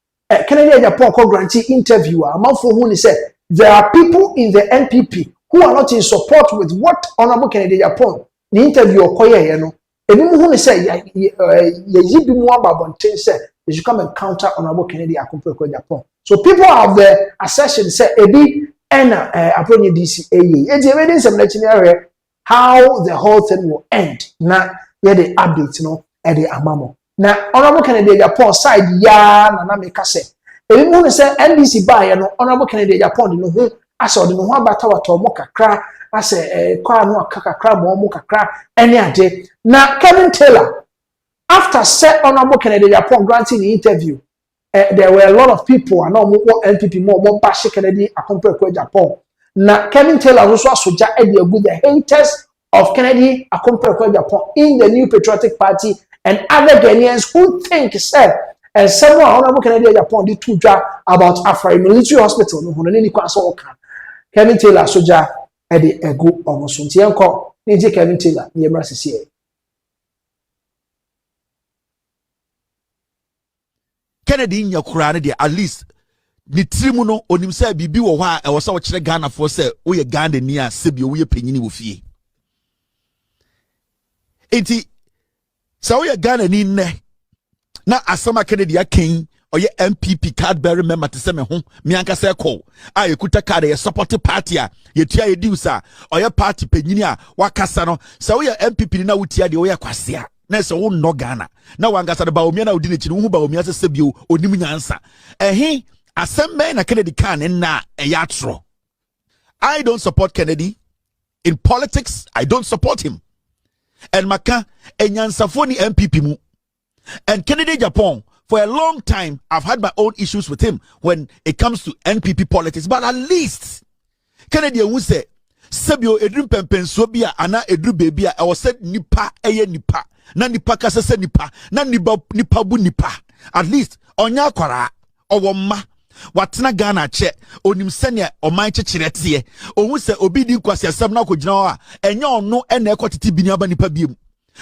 Speaker 1: Kennedy Japan ko grantee interviewer amanfo hu ni say there are people in the NPP who are not in support with what honorable Kennedy Japan the interview okoye no ebi mu hu ni say ye yibi mu ababonten say they should come and counter honorable Kennedy Akompeko Japan. So people have the assertion say ebi ena apronye DC enti evidence some lecture how the whole thing will end na ye the update no e the amamo na honorable Kennedy Japan side ya na make say ebi mu say NDC buy no honorable Kennedy Japan no ho ase de no ho abata wato mo kakra ase kwa no akakra mo kakra ene ade na Kevin Taylor after set honorable Kennedy Japan granting the interview, there were a lot of people, and now more NPP, more bash Kennedy Akompeko Japan. Now, Kevin Taylor also soja with the haters of Kennedy Akompeko Japan in the new patriotic party and other Ghanaians who think say and someone honorable Kennedy Japan did two job about Afri military hospital no hono ni kwa so oka Kevin Taylor soja e de ego almost nti enko ni Kevin Taylor ni emra sisi
Speaker 9: Kennedy nyakura ne de at least ni trimu no onim say bibi wo hɔ a ɛwɔ sɛ wo kyerɛ Ghana for say wo ye Ghana ni a sebi wo ye panyini wo fie enti sɛ wo ye Ghana ni nne na asama Kennedy akin oye MPP card bearer member te se me ho me anka se call a yekuta card ye support party a yetua ye diusa oye party panyini a wakasa no sɛ wo ye MPP ni na wutia de wo ye kwase a na sɛ wo no Ghana na wangasa de ba omia na odi ne chi no hu ba omia se sebio onim nyansa ehe asɛm na Kennedy kan na ɛyɛ I don't support Kennedy in politics. I don't support him. And maka enyansafo ni MPP mu. And Kennedy Japan for a long time I've had my own issues with him when it comes to NPP politics. But at least Kennedy who say sebio edrum pempenso bia ana edru baby a I was said nipa eye nipa na nipa kasa se nipa na nipa bu nipa at least onya kwara owomma watena Ghana che onim sene oman kyekere tie ohun se obi di kwase asem na kogina a enye ono ena ekotiti bini aba nipa biem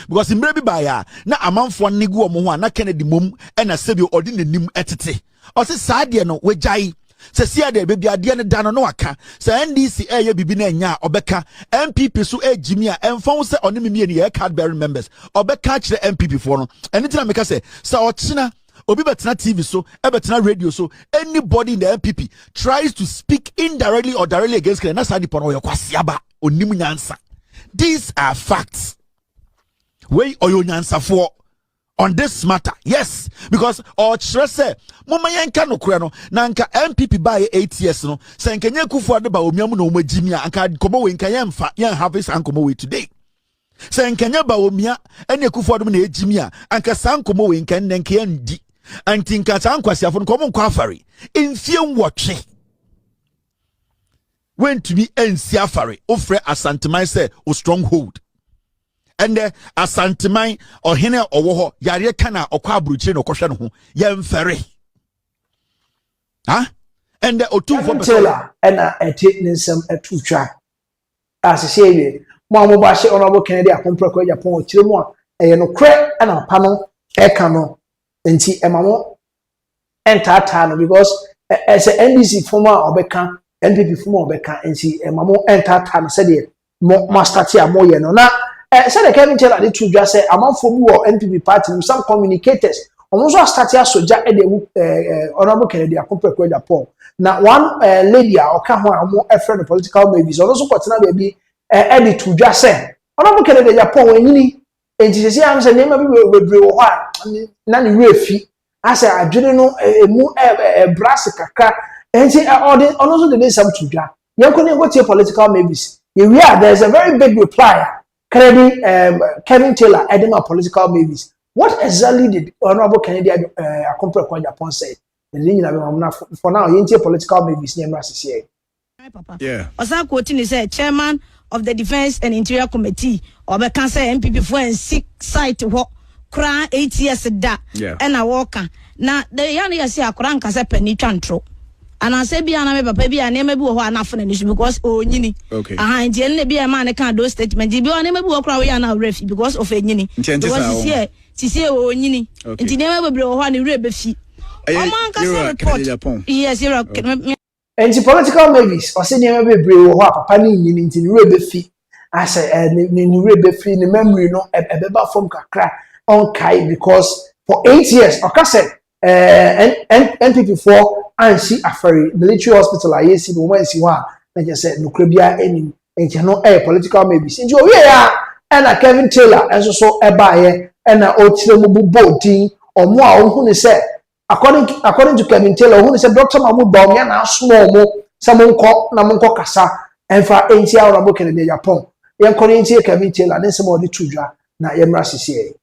Speaker 9: because mbre bi ba ya na amanfo negu omo ho a na Kennedy mom ena sebi odi nanim etete o se saade no wejai se sia de bebi ade ne da no aka se NDC eye bibi na enya obeka MPP so ejimi a emfon se oni mimie ne card bearing members obeka kire MPP for no eni tina meka se ochina obi betena TV so ebetena radio so anybody in the MPP tries to speak indirectly or directly against Kennedy na sadi pono yokwasiaba onim nyansa. These are facts wey oyo nyansa for on this matter. Yes, because or say mama yanka no kura no na nka MPP by 8 years no se nkenye kufu ade ba omiamu na omagimi a anka komo we nka yemfa yen have this ankomo we today. Se nkenye ba omia ene kufu ade na ejimi a anka sankomo we nka nnenke yandi anti nka sankwasiafo no komo nkwa afare enfie nwotwe went to be ensi afare ofre asanteman say o stronghold and asanteman ohene owo ho yare kana okwa aburuchire no kohwe no ho yemfere ha and otu for
Speaker 1: Taylor ena eti nsem etutwa asese mo ba hye honorable Kennedy akomprekwa Japan okire mu a eye no kre ena pa no eka no enti emamo entata no because as a NDC former obeka NPP former obeka enti emamo entata no said the master tia mo ye no na said the Kevin Taylor the two just say amanfo bi wo NPP party some communicators almost start ya soja e de honorable Kennedy akomprekwa Japan na one lady a oka ho amo e friend political movies also kwatena be bi e de two just say honorable Kennedy Japan wanyini enti sesi am say nema bi bebre wo ho na ne refi asa adwene no emu brass kaka enti also the some to dwa yenkoni go tie political movies there's a very big reply Kevin Taylor edema political movies what exactly did honorable Kennedy Akomprekwa Japan say for now yentie political movies near Masisi
Speaker 10: Papa. Yeah. Osa quoting say chairman of the Defense and Interior Committee or be can say MPP for and sick site what cry 8 years da and a walker. Now the young years here crank as a penny chantro. And I say be an papa be an maybe who are not finished because yini. Okay. And generally be a man can't do statement. You be on maybe walk away and now refugee because of a yini. Because here, she say yini. And the name will be one rebefi. Yes, you're
Speaker 1: and the political movies or say never be brave or papa ni nti rebe fi as ni rebe fi ni memory no e beba from kakra on kai because for 8 years oka say NPP4 ansi afari military hospital ayesi no man si wa na je say no krabia eni nti no political movies nti o we ya na Kevin Taylor enso so eba ye na o tire mu bodin omo a ohun ni say according to Kevin Taylor, who said Dr. Mahmoud Baumia now small mo samonko na monko kasa enfa enti honorable Kennedy Japan. Yen korinti Kevin Taylor then some of the tudwa na yemra sisi.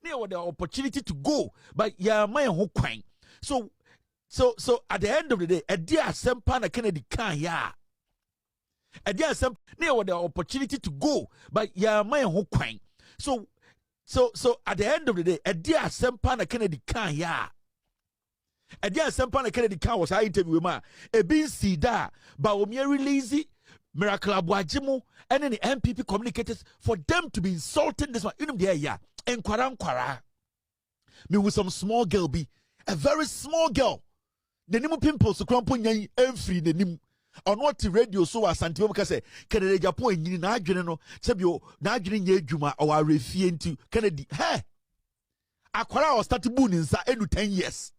Speaker 9: There was the opportunity to go, but yeah, my whole kwan. So at the end of the day, a dear sempa na Kennedy can ya. A dear sem there was the opportunity to go, but yeah, my whole kwan. So So at the end of the day, a dear Sempana Kennedy can ya. A dear Sempana Kennedy can was I interview ma. A bin see da, but we release Miracle Abuajimu and any MPP communicators for them to be insulting this one. You know, yeah. And kwara. Me with some small girl be a very small girl. The name pimples to crumple yan every the name. On what the radio so as Santiago say, Kennedy Japan in Nigeria, Sabio, Nigerian Juma or refine to Kennedy. Hey, Aquara was started boon inside 10 years.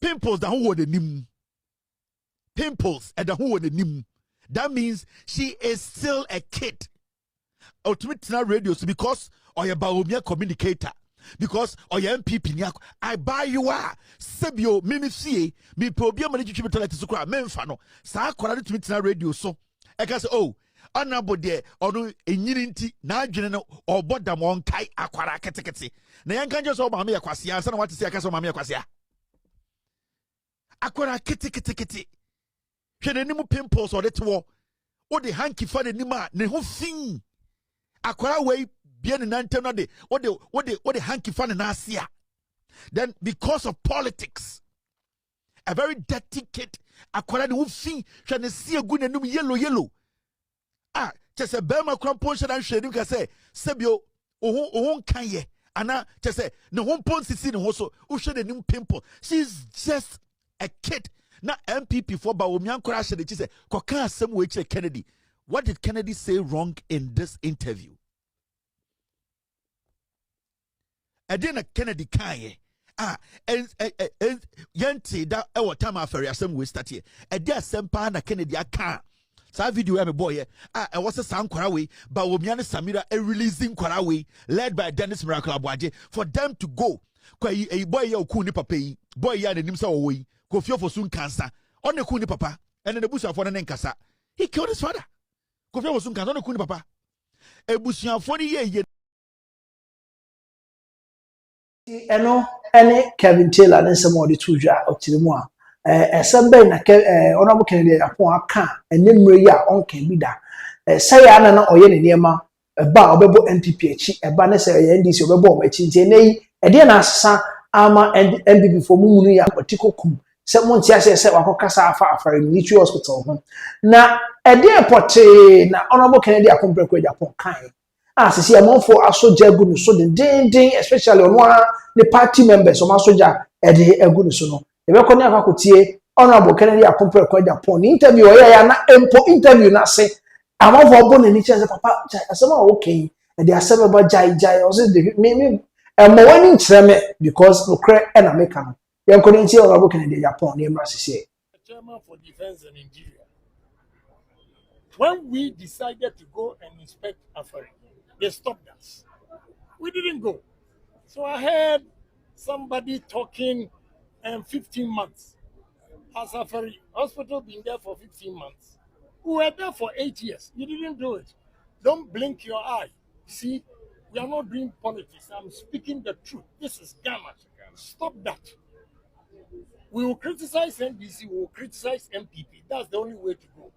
Speaker 9: Pimples the whole the name. Pimples at the whole the name. That means she is still a kid. Ultimately, radio so because or your Baumia communicator. Because your MPP I buy you are Sebio Mimi see me probia money to let to cry memfano. Sa correct to radio so I can say oh honorable there or no inti na general or bodam one kai aquara keteketi. Na yan can just all mammy aquasia and what to say I can so mammy aquasia. Aquara keteketi. Can any pimples or the two or the hanky for the nima ne whole thing. Aquara way bien in antena de what the hanky fan in Asia. Then because of politics, a very dirty kid, Aquara the whole thing trying to see a good and yellow. Just a Burma crampon and shading can say, Sebio, oh, can ye? Anna, just say, no one pons is in also, who should a new pimple. She's just a kid. Now MPP for Bawomian crash and she said, Coca some way Kennedy. What did Kennedy say wrong in this interview? Edina Kennedy Kanye. Yanti that our time after some we start here. A dear Sempa na Kennedy aka. Sa video am boy. I was a sound Kwarawe, but Womiana Samira a releasing Kwarawe led by Dennis Miracle Abuaje for them to go. A boy ya kuni papa boy ya the nimsa away. Go feel for soon cancer. On the kuni papa and then the bush of one and kasa. He killed his father. Go feel for soon cancer on the kuni papa. A bush 40 years.
Speaker 1: Eno ene Kevin Taylor ne some odi tudwa otirimu a esembe na honorable Kennedy Apon aka enemre ya onka bi da say ya na oye ne niema ba obebo NPP echi eba ne say NDC obebo o echi ntie nei e de na asesa ama NPP for mumunu ya political kum se monti ase se wakokasa afa afare military hospital ho na e de pote na honorable Kennedy Apon Prekwedi Apon kan asisi amonfo asoja egu no so den especially onwa the party members o masoja e de egu no so no e be ko ni akwakotie honorable Kennedy Apon Prekwedi Apon interview o ya na empo interview na se amonfo obo na ni chance papa asema okay e de asema ba jai o se de me mo wani nkreme because no kre e na make am ye ko ni honorable Kennedy Apon ni emra sisi
Speaker 11: chairman for defense in Nigeria. When we decided to go and inspect Afari, they stopped us. We didn't go. So I heard somebody talking 15 months. As Afari hospital been there for 15 months. We were there for 8 years. You didn't do it. Don't blink your eye. See, we are not doing politics. I'm speaking the truth. This is Ghana. Stop that. We will criticize NDC, we will criticize MPP. That's the only way to go.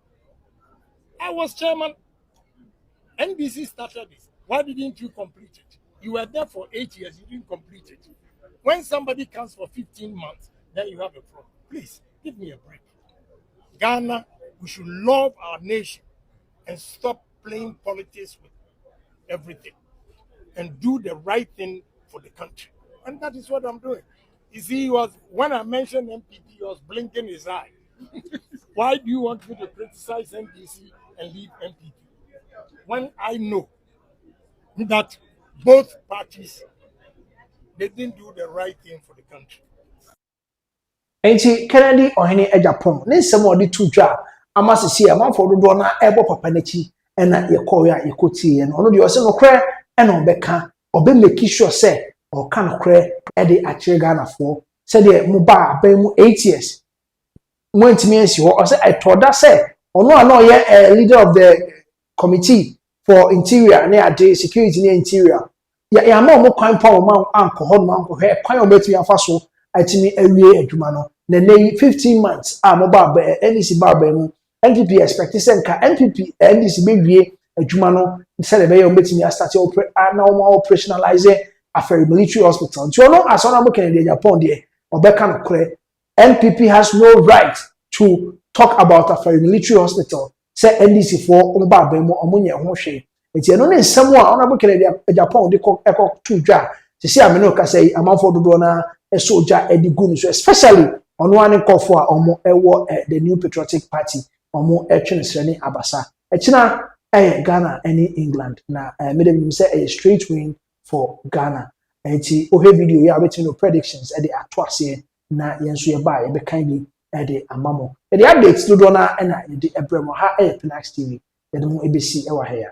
Speaker 11: I was chairman. NDC started this. Why didn't you complete it? You were there for 8 years, you didn't complete it. When somebody comes for 15 months, then you have a problem. Please, give me a break. Ghana, we should love our nation and stop playing politics with everything and do the right thing for the country. And that is what I'm doing. You see, when I mentioned MPP, he was blinking his eye. Why do you want me to criticize NDC and leave MPP? When I know that both parties, they didn't do the right thing for the country.
Speaker 1: Enti Kennedy ohene Japan ne nsem odi tudwa amasisi amanfo dodo na ebo papa nachi na yekoyo a yekoti ye no no de ose no kre na obeka obe make sure say o kan kre e de akire Ghana for say de mu ba ban mu 8 years mu ntimi ansi ho o say I told that say ono ana ye leader of the committee for interior na ade security na interior ya ma mo kwan pa o ma anko ho ma anko he kwan o betumi afa so atimi awie adwuma no na 15 months mo ba NDC ba ba mu NPP expect say nka NPP NDC be wie adwuma no said the mayor meeting ya start operationalize a military hospital. So no as on Kennedy Japan there obeka no kre NPP has no right to talk about a military hospital. Say NDC for omba bemo omunye ho hwe. Enti no ne nsɛm a Honorable Kennedy Japan de ekɔ to dwa. Se se amene o ka say amanfo dodo na soja edigu so especially ono ane kɔfo a omo ɛwɔ the New Patriotic Party omo ɛtwe nsrene abasa. Ɛkyina Ghana and England na made them say a straight win for Ghana. Enti o he video ya between no predictions e de atwase na yenso ye ba ye be kindly e de amamo. E de updates dodo na e na e de ebremo ha Pinax TV. E de mo ebesi e wa ha ya.